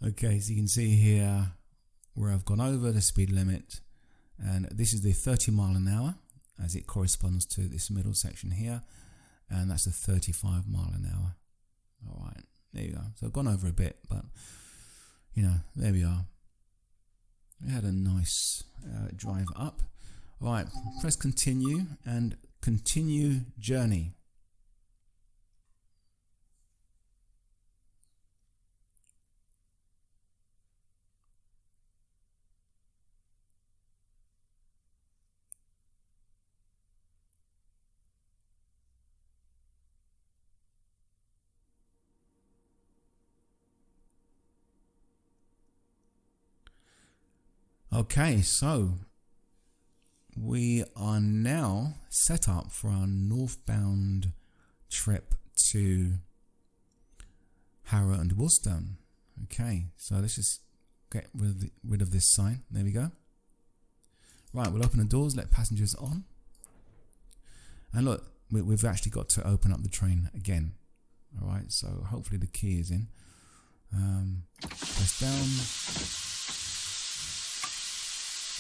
S1: Okay, so you can see here where I've gone over the speed limit, and this is the 30 mile an hour as it corresponds to this middle section here, and that's the 35 mile an hour. Alright, there you go. So I've gone over a bit, but there we are. We had a nice drive up. Alright, press continue and continue journey. Okay, so we are now set up for our northbound trip to Harrow and Woolston. Okay, so let's just get rid of this sign. There we go. Right, we'll open the doors, let passengers on. And look, we've actually got to open up the train again. Alright, so hopefully the key is in. Press down.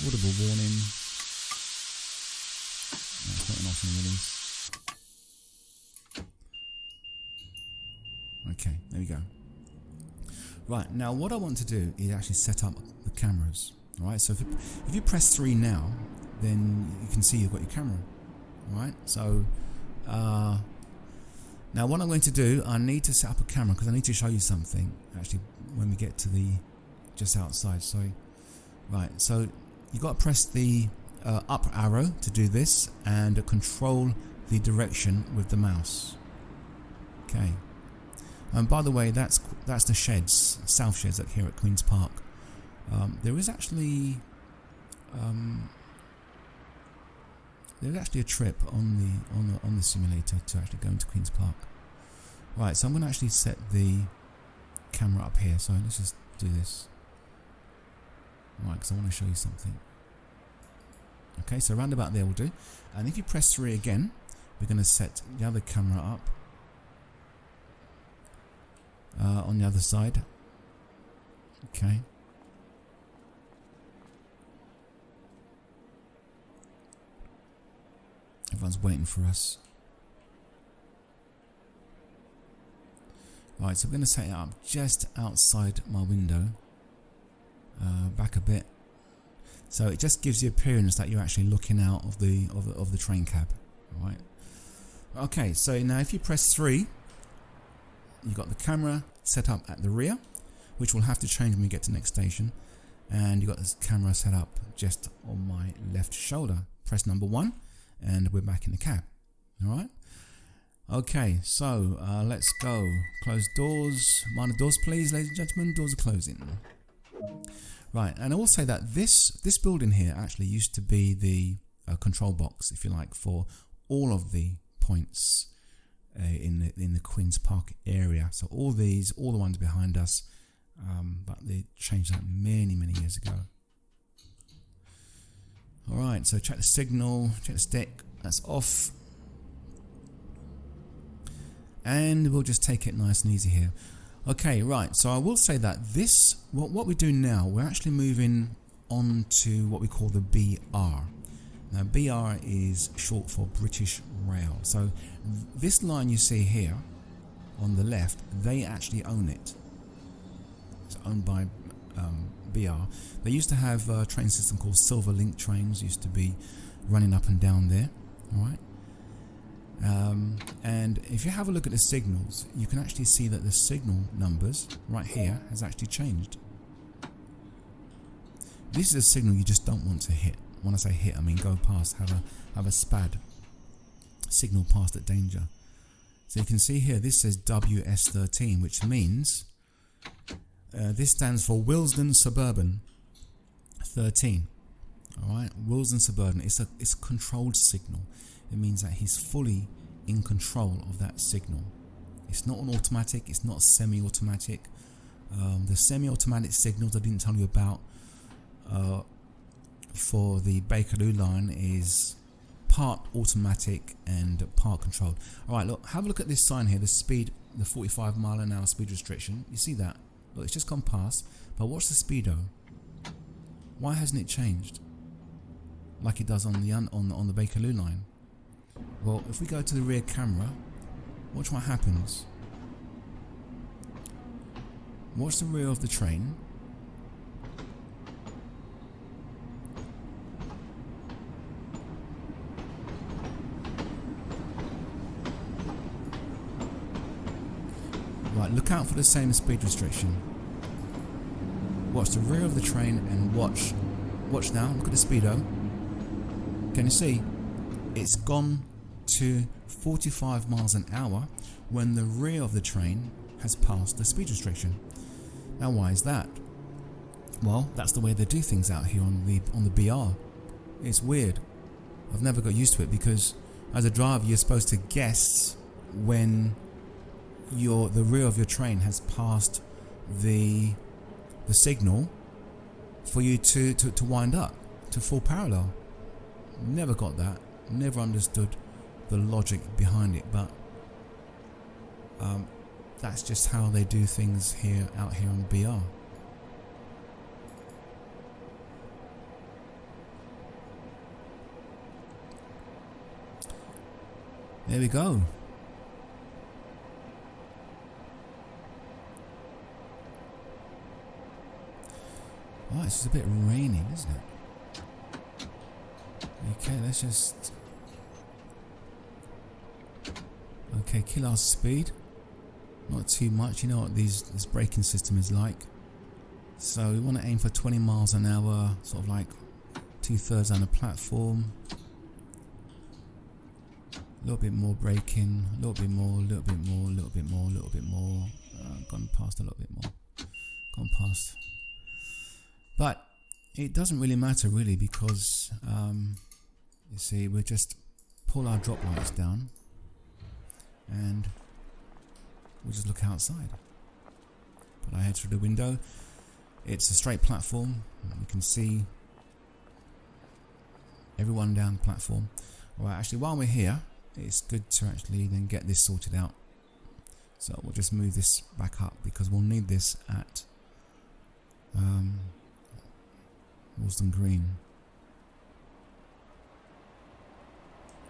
S1: Audible warning. That's not an option release. Okay, there we go. Right, now what I want to do is actually set up the cameras. Alright, so if you press 3 now, then you can see you've got your camera. Alright, so now what I'm going to do, I need to set up a camera because I need to show you something actually when we get to the just outside. So right, so you've got to press the up arrow to do this and control the direction with the mouse. Okay. And by the way, that's the sheds, south sheds here at Queen's Park. There is actually a trip on the simulator to actually go into Queen's Park. Right, so I'm going to actually set the camera up here. So let's just do this. Right, because I want to show you something. Okay, so round about there will do. And if you press 3 again, we're going to set the other camera up on the other side. Okay. Everyone's waiting for us. Right, so we're going to set it up just outside my window, back a bit, so it just gives the appearance that you're actually looking out of the train cab. Right. Okay, so now if you press 3, you've got the camera set up at the rear, which will have to change when we get to the next station, and you've got this camera set up just on my left shoulder. Press number 1, and we're back in the cab. All right. Okay, so let's go. Close doors. Mind the doors, please, ladies and gentlemen. Doors are closing. Right, and I will say that this building here actually used to be the control box, if you like, for all of the points in the Queen's Park area. So all the ones behind us, but they changed that many years ago. All right, so check the signal, check the stick. That's off. And we'll just take it nice and easy here. Okay, right, so I will say that what we do now, we're actually moving on to what we call the BR. Now BR is short for British Rail. So this line you see here on the left, they actually own it. It's owned by BR. They used to have a train system called Silver Link trains, used to be running up and down there. Alright. And if you have a look at the signals, you can actually see that the signal numbers right here has actually changed. This is a signal you just don't want to hit. When I say hit, I mean go past, have a SPAD, signal past at danger. So you can see here, this says WS13, which means this stands for Willesden Suburban 13. Alright, Willesden Suburban, it's a controlled signal. It means that he's fully in control of that signal. It's not an automatic, it's not semi-automatic. The semi-automatic signals I didn't tell you about for the Bakerloo line is part automatic and part controlled. Alright, look, have a look at this sign here, the speed, the 45 mile an hour speed restriction. You see that? Look, it's just gone past, but what's the speedo? Why hasn't it changed like it does on the Bakerloo line? Well, if we go to the rear camera, watch what happens. Watch the rear of the train. Right, look out for the same speed restriction. Watch the rear of the train and watch now, look at the speedo. Can you see? It's gone to 45 miles an hour when the rear of the train has passed the speed restriction. Now why is that? Well, that's the way they do things out here on the BR. It's weird. I've never got used to it because as a driver you're supposed to guess when the rear of your train has passed the signal for you to wind up to full parallel. Never got that. Never understood the logic behind it, but that's just how they do things out here on BR. There we go. Oh, it's just a bit raining, isn't it? Okay, let's just... Okay, kill our speed. Not too much, you know what this braking system is like. So we want to aim for 20 miles an hour, sort of like 2/3 on the platform. A little bit more braking, a little bit more, a little bit more, a little bit more, a little bit more. Gone past a little bit more. Gone past. But it doesn't really matter really because you see, we just pull our drop lights down and we just look outside. Put our head through the window. It's a straight platform. You can see everyone down the platform. Alright, actually while we're here, it's good to actually then get this sorted out. So we'll just move this back up because we'll need this at Willesden Green.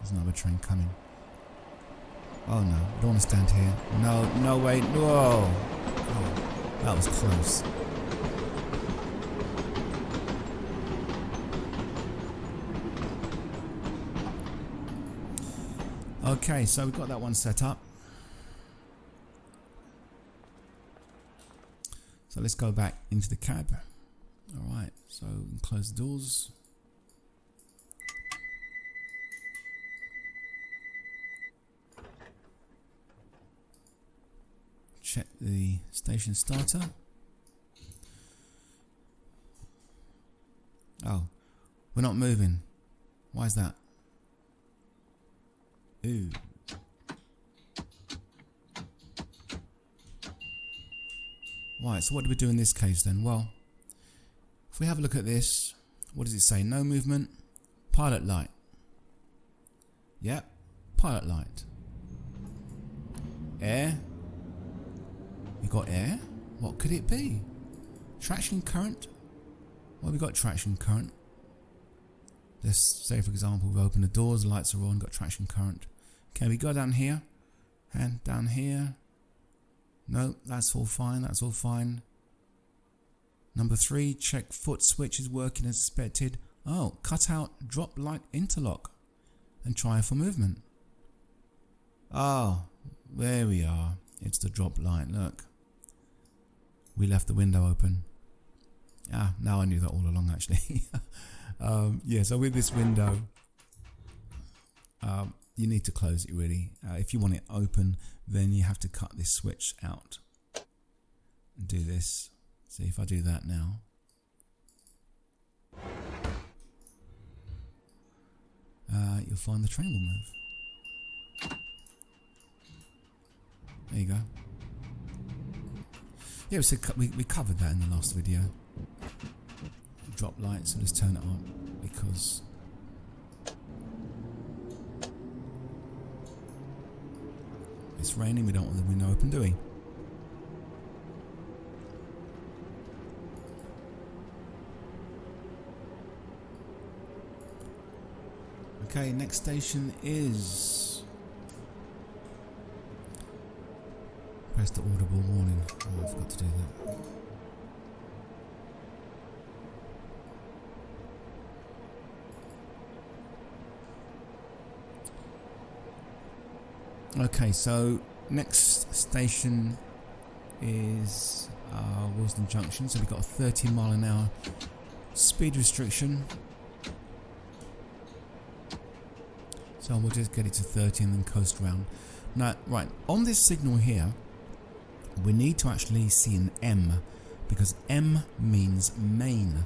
S1: There's another train coming. Oh no, I don't want to stand here. No, no, wait, whoa! Oh, that was close. Okay, so we've got that one set up. So let's go back into the cab. Alright, so we can close the doors. Check the station starter. Oh, we're not moving. Why is that? Ooh. Right, so what do we do in this case then? Well, if we have a look at this, what does it say? No movement, pilot light. Yep, pilot light. Air. We got air? What could it be? Traction current? Well, we got traction current. Let's say, for example, we open the doors, the lights are on, got traction current. Okay, we go down here, and down here. No, that's all fine, that's all fine. Number 3, check foot switch is working as expected. Oh, cut out drop light interlock and try for movement. Oh, there we are. It's the drop light, look. We left the window open. Ah, now I knew that all along actually. Yeah, so with this window, you need to close it really. If you want it open, then you have to cut this switch out and do this. See if I do that now. You'll find the train will move. There you go. Yeah, so we covered that in the last video. Drop lights, so let's turn it on because it's raining, we don't want the window open, do we? Okay, next station is... Press the audible warning. Oh, I forgot to do that. Okay, so next station is Wilson Junction. So we've got a 30-mile-an-hour speed restriction. So we'll just get it to 30 and then coast round. Now, right, on this signal here, we need to actually see an M, because M means main.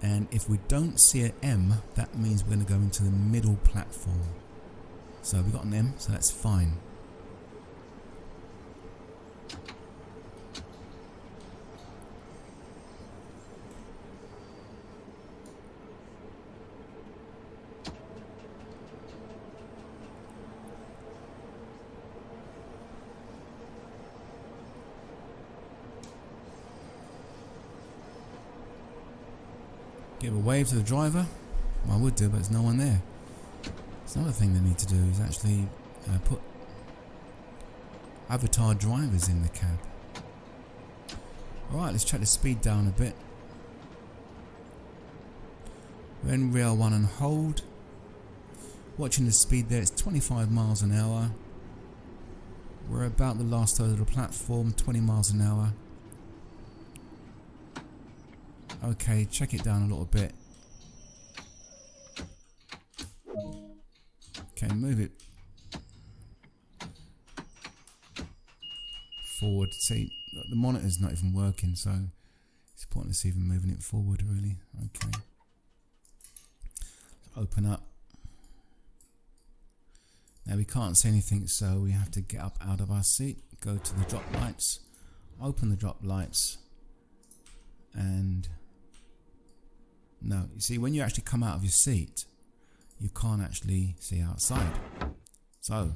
S1: And if we don't see an M, that means we're going to go into the middle platform. So we got an M, so that's fine. Give a wave to the driver. Well, I would do, but there's no one there. It's another thing they need to do is actually put avatar drivers in the cab. Alright, let's check the speed down a bit. We're in rail 1 and hold. Watching the speed there, it's 25 miles an hour. We're about the last third of the platform, 20 miles an hour. Okay, check it down a little bit. Okay, move it forward. See, the monitor's not even working, so it's pointless even moving it forward, really. Okay. Open up. Now we can't see anything, so we have to get up out of our seat, go to the drop lights, open the drop lights, and no, you see, when you actually come out of your seat, you can't actually see outside. So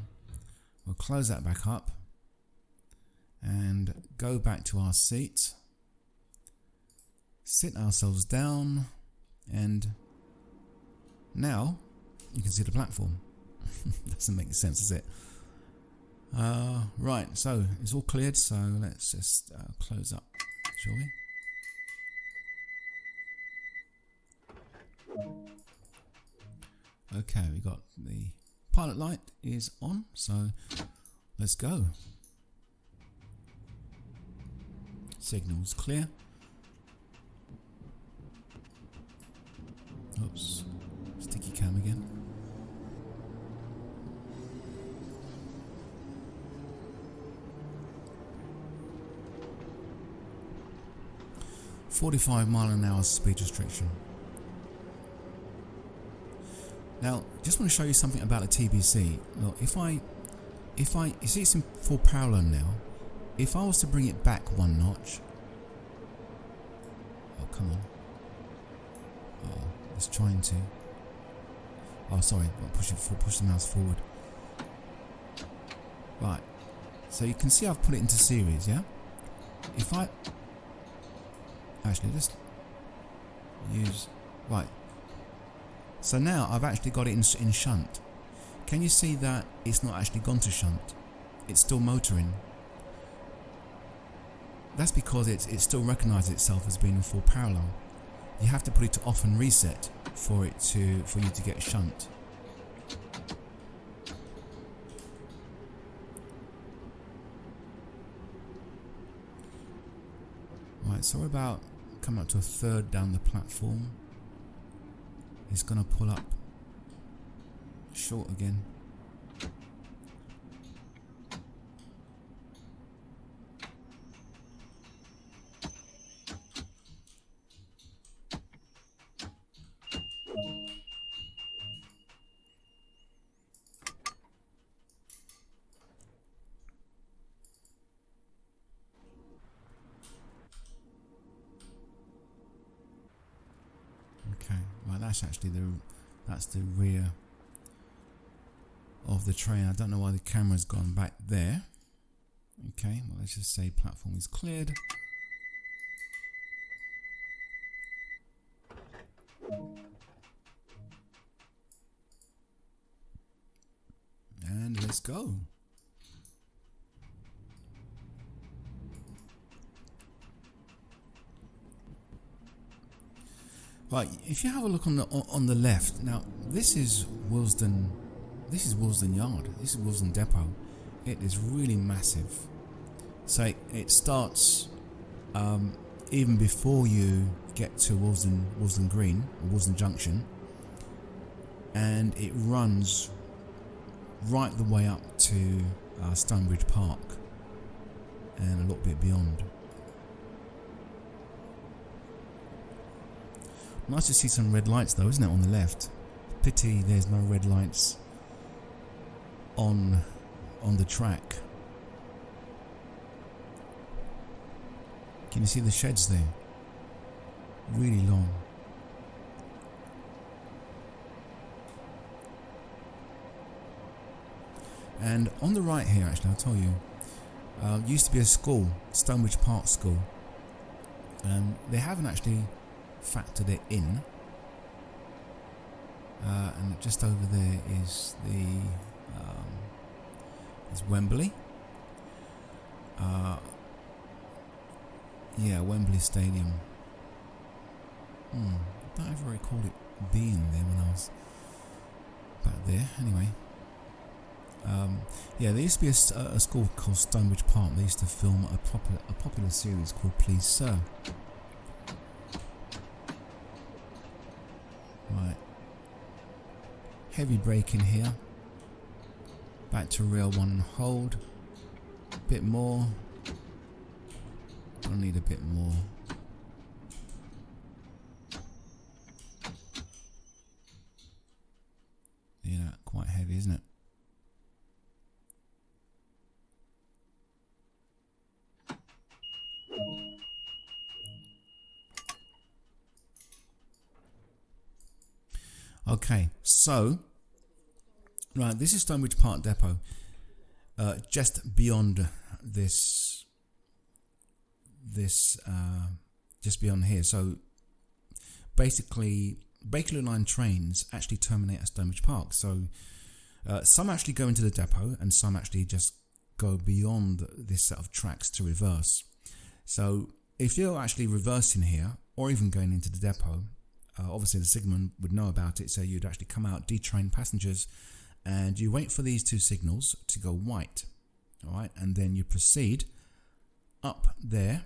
S1: we'll close that back up and go back to our seat, sit ourselves down, and now you can see the platform. Doesn't make sense, does it? Right, so it's all cleared, so let's just close up, shall we? Okay, we got the pilot light is on, so let's go. Signal's clear. Oops, sticky cam again. "45 mph speed restriction." Now, just want to show you something about the TBC. Look, if I, you see it's in full parallel now. If I was to bring it back one notch, oh come on, oh it's trying to. Oh sorry, I'll push the mouse forward. Right, so you can see I've put it into series, yeah. If I actually just use right. So now I've actually got it in shunt. Can you see that it's not actually gone to shunt? It's still motoring. That's because it still recognises itself as being in full parallel. You have to put it to off and reset for you to get shunt. Right, so we're about coming up to a third down the platform. It's going to pull up short again. Okay, well that's actually that's the rear of the train. I don't know why the camera's gone back there. Okay, well let's just say platform is cleared. And let's go. Right, if you have a look on the left, now this is Willesden Yard, this is Willesden Depot. It is really massive. So it starts even before you get to Willesden Green or Willesden Junction, and it runs right the way up to Stonebridge Park and a little bit beyond. Nice to see some red lights though, isn't it, on the left? Pity there's no red lights on the track. Can you see the sheds there? Really long. And on the right here, actually, I'll tell you, used to be a school, Stonebridge Park School, and they haven't actually factored it in, and just over there is is Wembley. Yeah, Wembley Stadium. I don't ever recall it being there when I was back there. Anyway, yeah, there used to be a school called Stonebridge Park. They used to film a popular series called Please Sir. Right, heavy braking here. Back to rail 1 and hold. Bit more. I'll need a bit more. Yeah, quite heavy, isn't it? Okay, so right, this is Stonebridge Park Depot. Just beyond this, just beyond here. So basically, Bakerloo Line trains actually terminate at Stonebridge Park. So Some actually go into the depot, and some actually just go beyond this set of tracks to reverse. So if you're actually reversing here, or even going into the depot, obviously the signalman would know about it, so you'd actually come out, detrain passengers, and you wait for these two signals to go white, alright, and then you proceed up there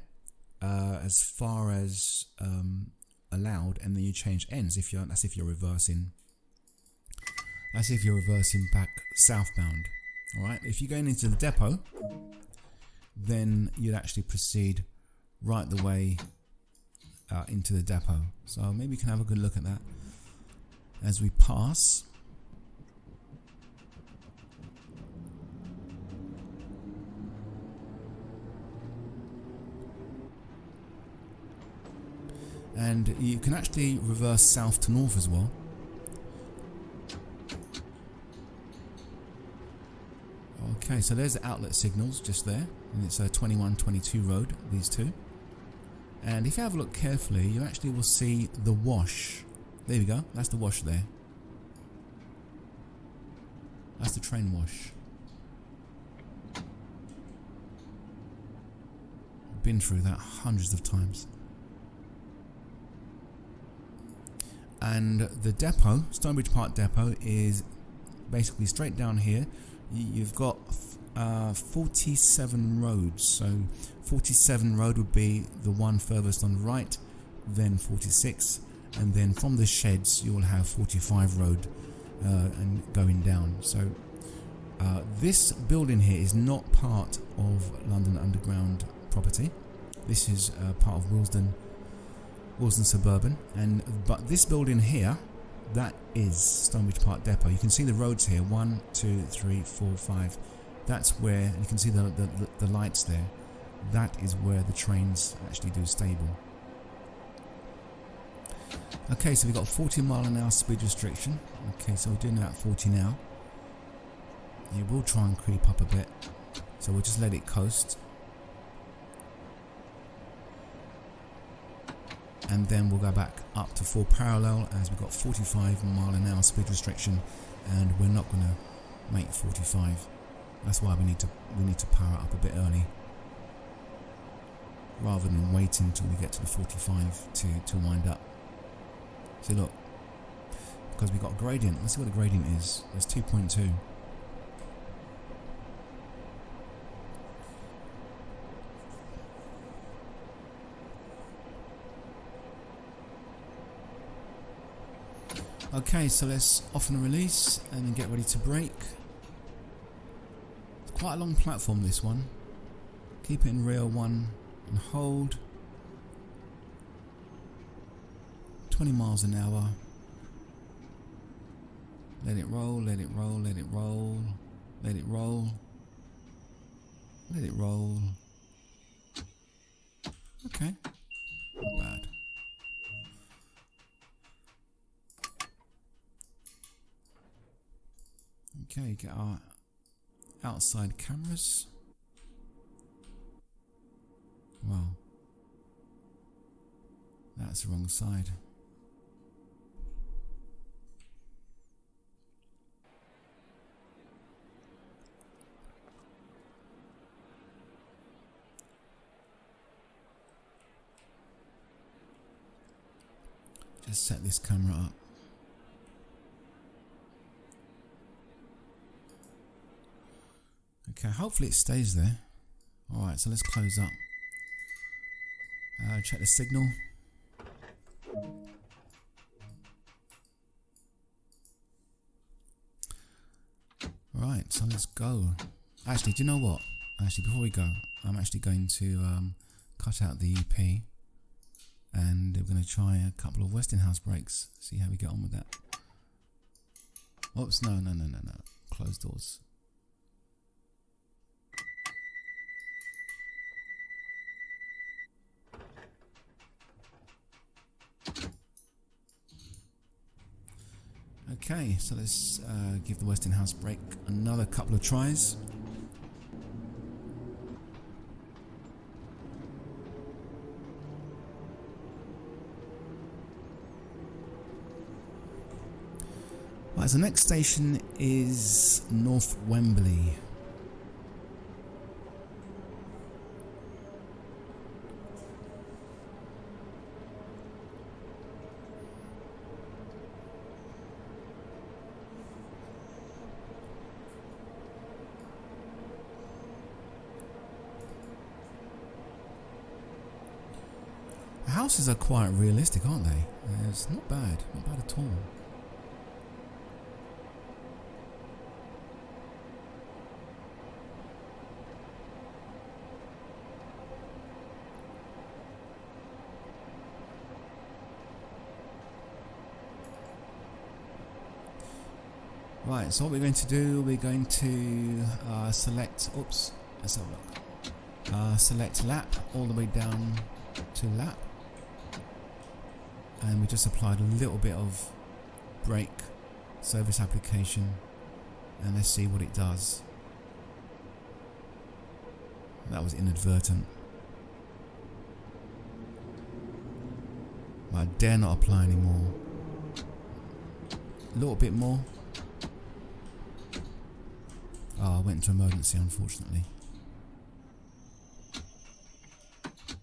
S1: as far as allowed, and then you change ends that's if you're reversing back southbound. Alright, if you're going into the depot, then you'd actually proceed right the way into the depot. So maybe you can have a good look at that as we pass. And you can actually reverse south to north as well. Okay, so there's the outlet signals just there, and it's a 21-22 road, these two. And if you have a look carefully, you actually will see the wash. There we go, that's the wash there. That's the train wash. I've been through that hundreds of times. And the depot, Stonebridge Park Depot, is basically straight down here. You've got 47 roads, so 47 road would be the one furthest on the right, then 46, and then from the sheds you will have 45 road and going down. So this building here is not part of London Underground property. This is part of Willesden Suburban, but this building here, that is Stonebridge Park Depot. You can see the roads here, 1, 2, 3, 4, 5. That's where you can see the lights there. That is where the trains actually do stable. Okay, so we've got a 40-mile-an-hour speed restriction. Okay, so we're doing about 40 now. It will try and creep up a bit, so we'll just let it coast. And then we'll go back up to full parallel as we've got 45-mile-an-hour speed restriction, and we're not going to make 45. That's why we need to power up a bit early, rather than waiting until we get to the 45 to wind up. See, look, because we've got a gradient. Let's see what the gradient is. It's 2.2. Okay, so let's off and release and then get ready to brake. It's quite a long platform, this one. Keep it in rear 1 and hold. 20 miles an hour. Let it roll, let it roll, let it roll, let it roll, let it roll. Okay, not bad. Okay, get our outside cameras. Wow, that's the wrong side. Just set this camera up. Okay, hopefully it stays there. Alright, so let's close up. Check the signal. Right, so let's go. Actually, do you know what? Actually, before we go, I'm actually going to cut out the EP, and we're going to try a couple of Westinghouse brakes. See how we get on with that. Oops, no. Closed doors. Okay, so let's give the Westinghouse brake another couple of tries. Right, so the next station is North Wembley. The houses are quite realistic, aren't they? It's not bad at all. Right, so what we're going to do, we're going to select, let's have a look. Select lap all the way down to lap. And we just applied a little bit of brake service application, and let's see what it does. That was inadvertent. But I dare not apply anymore. A little bit more. Oh, I went into emergency, unfortunately.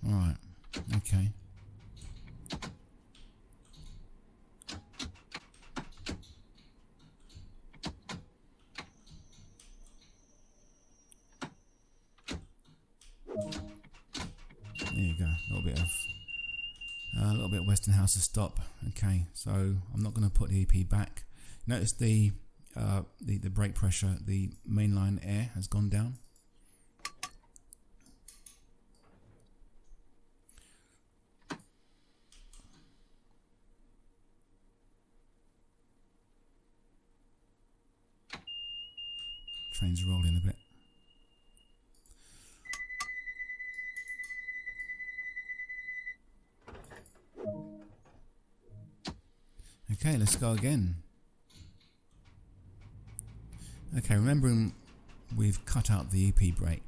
S1: Alright, okay. There you go, a little bit of Westonhouse to stop. Okay, so I'm not going to put the EP back. Notice the brake pressure, the mainline air has gone down. Train's rolling a bit. Okay, let's go again. Okay, remembering we've cut out the EP brake.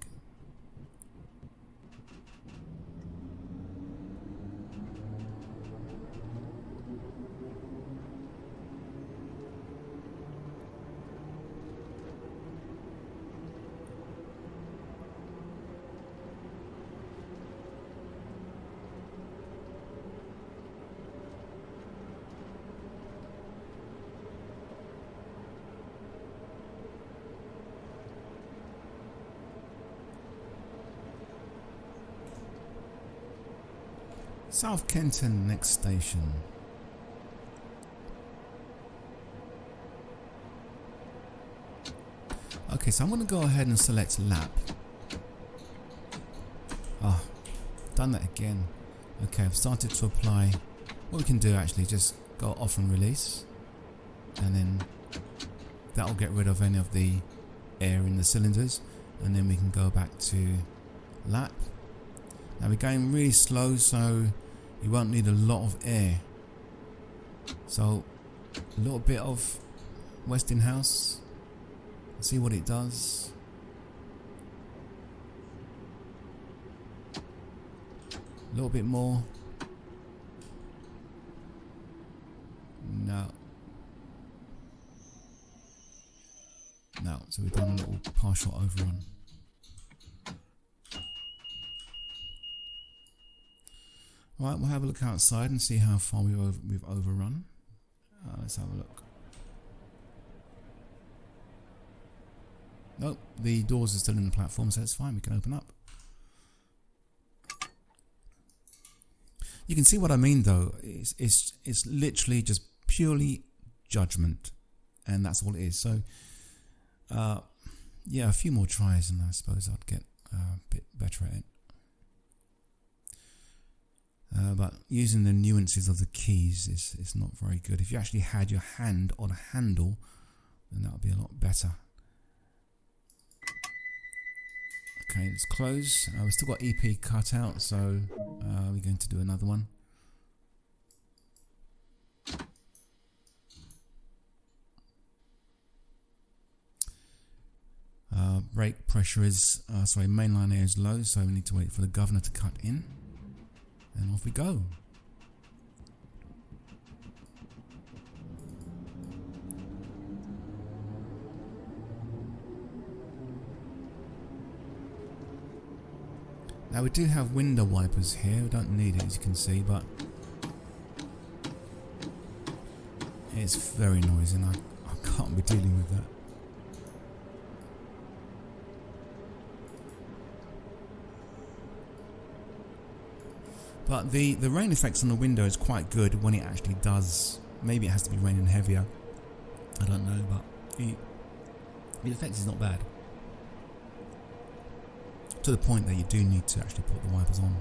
S1: South Kenton, next station. Okay, so I'm going to go ahead and select lap. Ah, done that again. Okay, I've started to apply. What we can do actually, just go off and release, and then that'll get rid of any of the air in the cylinders, and then we can go back to lap. Now we're going really slow, so you won't need a lot of air. So a little bit of Westonhouse. See what it does. A little bit more. No. No. So we've done a little partial overrun. Right, we'll have a look outside and see how far we've overrun. Let's have a look. Nope, the doors are still in the platform, so it's fine, we can open up. You can see what I mean though, it's literally just purely judgment, and that's all it is. So, yeah, a few more tries and I suppose I'd get a bit better at it. But using the nuances of the keys is not very good. If you actually had your hand on a handle, then that would be a lot better. Okay, let's close. We've still got EP cut out, so we're going to do another one. Brake pressure is, mainline air is low, so we need to wait for the governor to cut in. And off we go. Now we do have window wipers here, we don't need it as you can see, but it's very noisy and I can't be dealing with that. But the rain effects on the window is quite good when it actually does. Maybe it has to be raining heavier, I don't know, but the effect is not bad. To the point that you do need to actually put the wipers on.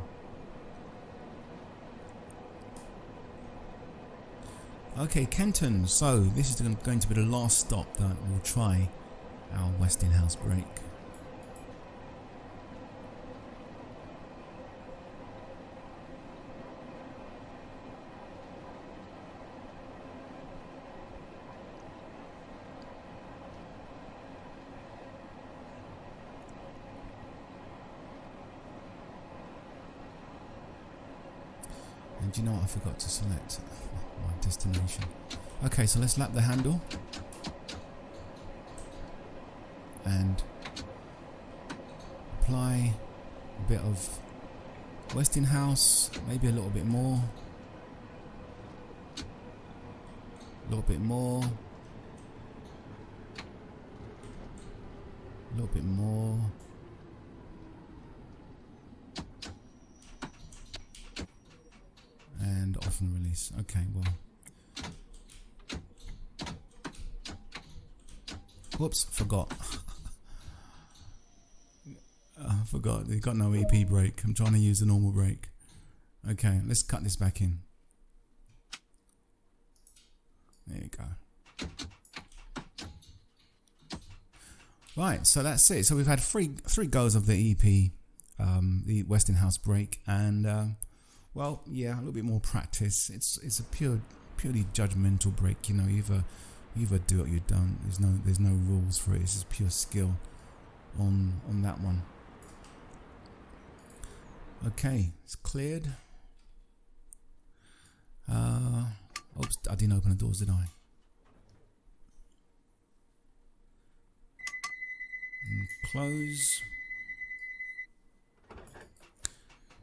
S1: Okay, Kenton, so this is going to be the last stop that we'll try our Westinghouse brake. And do you know what, I forgot to select my destination. Okay, so let's lap the handle and apply a bit of Westinghouse, maybe a little bit more, a little bit more, a little bit more. And off and release. Okay, well. Whoops, forgot. I forgot, they've got no EP brake. I'm trying to use the normal brake. Okay, let's cut this back in. There you go. Right, so that's it. So we've had three goes of the EP, the Westinghouse brake, and well, yeah, a little bit more practice. It's a purely judgmental brake. You know, either do it or you don't. There's no rules for it. It's just pure skill on that one. Okay, it's cleared. Oops, I didn't open the doors, did I? And close.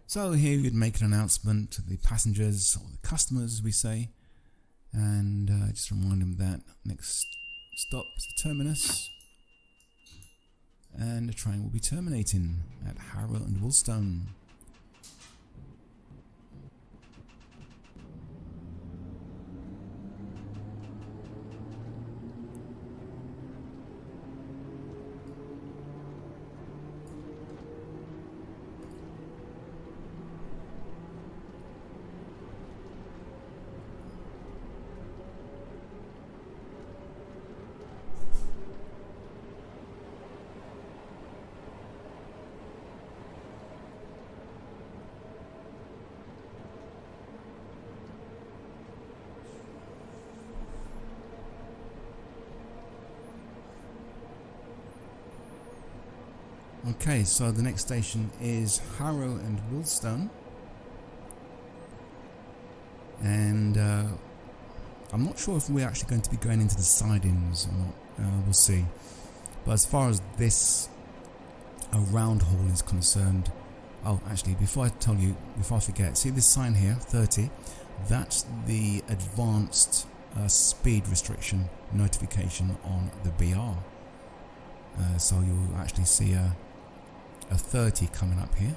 S1: So here you'd make an announcement to the passengers or the customers, we say, and just remind them that next stop is the terminus, and the train will be terminating at Harrow and Woolstone. Okay, so the next station is Harrow and Woolstone, and I'm not sure if we're actually going to be going into the sidings or not. We'll see. But as far as this round haul is concerned, oh, actually, before I forget, see this sign here, 30. That's the advanced speed restriction notification on the BR. So you'll actually see a 30 coming up here.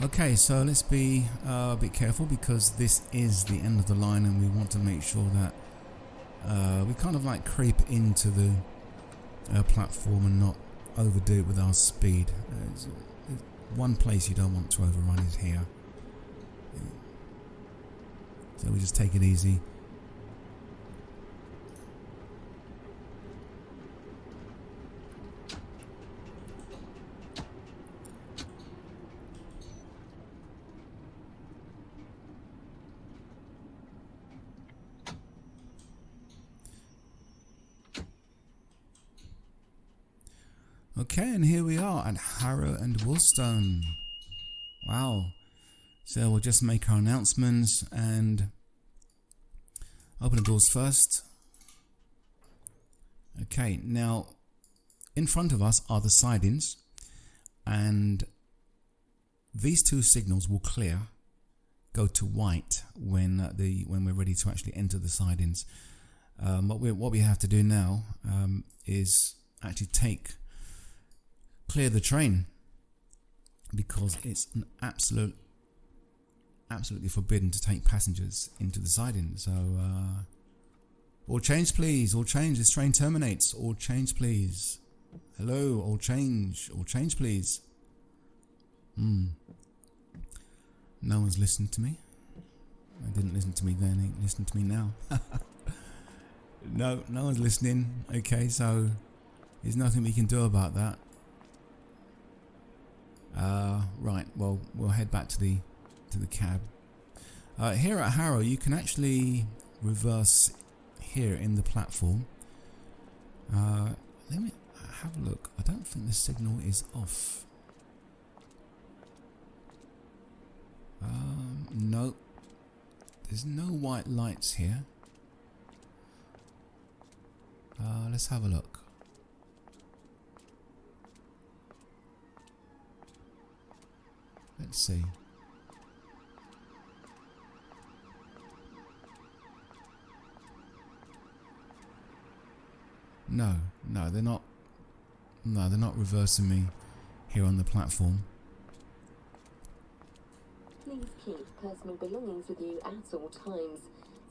S1: Okay, so let's be a bit careful because this is the end of the line and we want to make sure that we kind of like creep into the platform and not overdo it with our speed. One place you don't want to overrun is here, so we just take it easy. Okay, and here we are at Harrow and Woolstone. Wow. So we'll just make our announcements and open the doors first. Okay, now in front of us are the sidings, and these two signals will clear, go to white when we're ready to actually enter the sidings. What we have to do now is actually clear the train, because it's an absolutely forbidden to take passengers into the siding. So all change please, all change, this train terminates, all change please. Hello, all change please. No one's listened to me. They didn't listen to me then, ain't listening to me now. No one's listening. Okay, so there's nothing we can do about that. Right, well, we'll head back to the cab. Here at Harrow, you can actually reverse here in the platform. Let me have a look. I don't think the signal is off. No, there's no white lights here. Let's have a look. Let's see. No, they're not. No, they're not reversing me here on the platform.
S2: Please keep personal belongings with you at all times.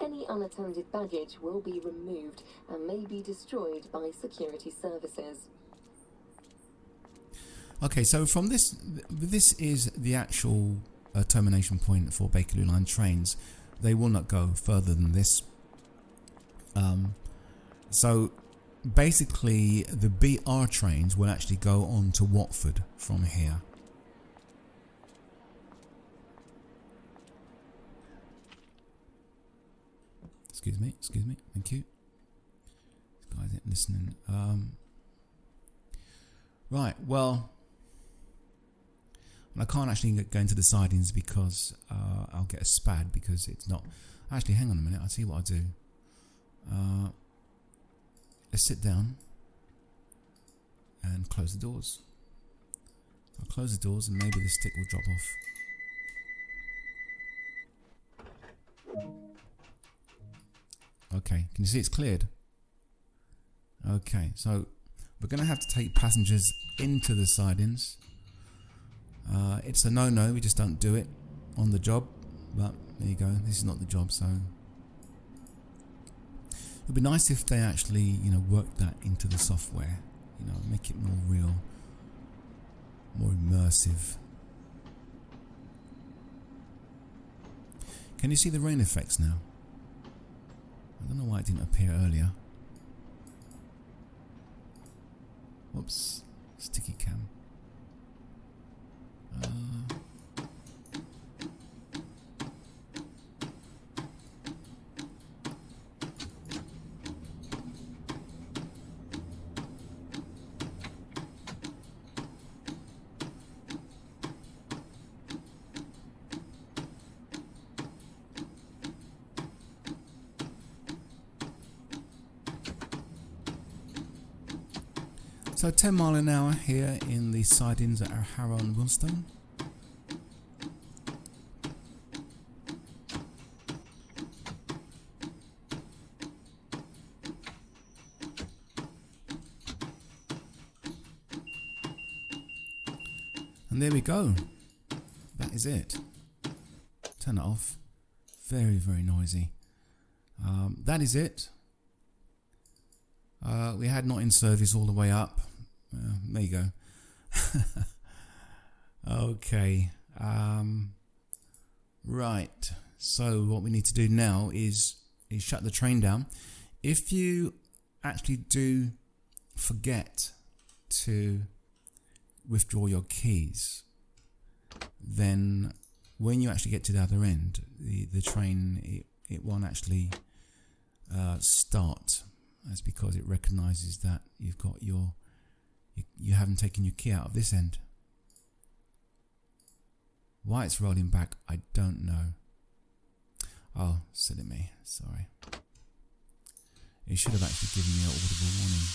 S2: Any unattended baggage will be removed and may be destroyed by security services.
S1: Okay, so from this is the actual termination point for Bakerloo Line trains. They will not go further than this. So basically the BR trains will actually go on to Watford from here. Excuse me, thank you. This guy isn't listening. Right, well, I can't actually go into the sidings because I'll get a spad, because it's not. Actually, hang on a minute, I'll see what I'll do. Let's sit down and close the doors. I'll close the doors and maybe the stick will drop off. Okay, can you see it's cleared? Okay, so we're going to have to take passengers into the sidings. It's a no-no, we just don't do it on the job, but there you go, this is not the job, so it would be nice if they actually, work that into the software, make it more real, more immersive. Can you see the rain effects now? I don't know why it didn't appear earlier. Whoops, sticky cam. So 10 mile an hour here in the sidings at our Harrow and Woolstone. And there we go. That is it. Turn it off. Very, very noisy. That is it. We had not in service all the way up. There you go. Okay. Right. So what we need to do now is shut the train down. If you actually do forget to withdraw your keys, then when you actually get to the other end, the train it won't actually start. That's because it recognises that you've got your you haven't taken your key out of this end. Why it's rolling back, I don't know. Oh, silly me, sorry. It should have actually given me an audible warning.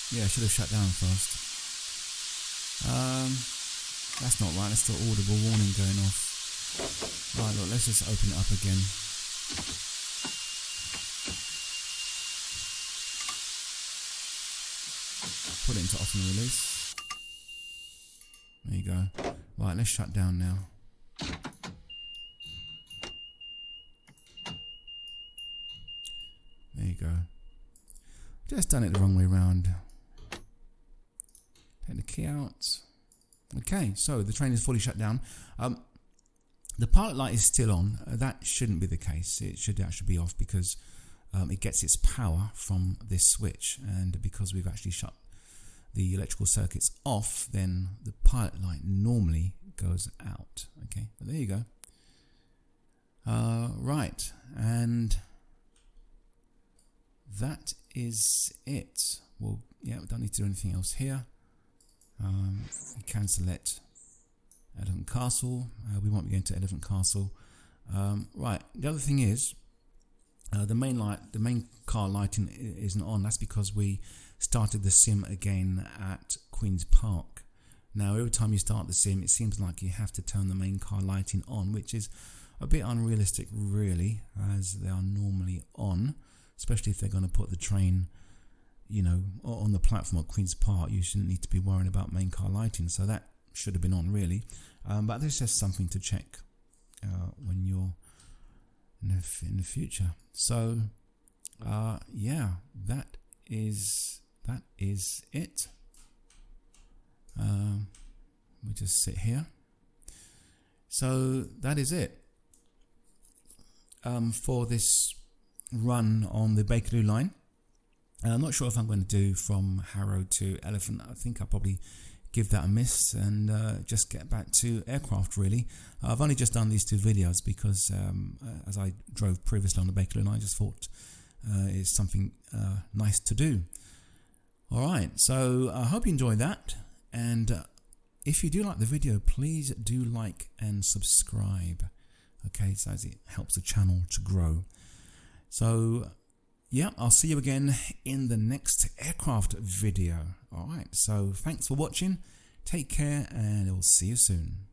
S1: Yeah, I should have shut down first. That's not right, that's the audible warning going off. Right, look, let's just open it up again. Put it into off and release. There you go. Right, let's shut down now. There you go. Just done it the wrong way around. Take the key out. Okay, so the train is fully shut down. The pilot light is still on. That shouldn't be the case. It should actually be off because it gets its power from this switch, and because we've actually shut the electrical circuits off, then the pilot light normally goes out. Okay, but there you go. Right, and that is it. Well, yeah, we don't need to do anything else here. Can select Elephant Castle. We won't be going to Elephant Castle. Right, the other thing is the main car lighting isn't on. That's because we started the sim again at Queen's Park. Now every time you start the sim, it seems like you have to turn the main car lighting on, which is a bit unrealistic really, as they are normally on, especially if they're going to put the train, you know, on the platform at Queen's Park. You shouldn't need to be worrying about main car lighting, so that should have been on really. But there's just something to check when you're in the future. So yeah, that is it. We just sit here. So that is it for this run on the Bakerloo line. I'm not sure if I'm going to do from Harrow to Elephant. I think I'll probably give that a miss and just get back to aircraft really. I've only just done these two videos because as I drove previously on the Bakerloo line, I just thought it's something nice to do. Alright, so I hope you enjoyed that, and if you do like the video, please do like and subscribe, okay, so as it helps the channel to grow. So yeah, I'll see you again in the next aircraft video. Alright, so thanks for watching, take care, and I'll see you soon.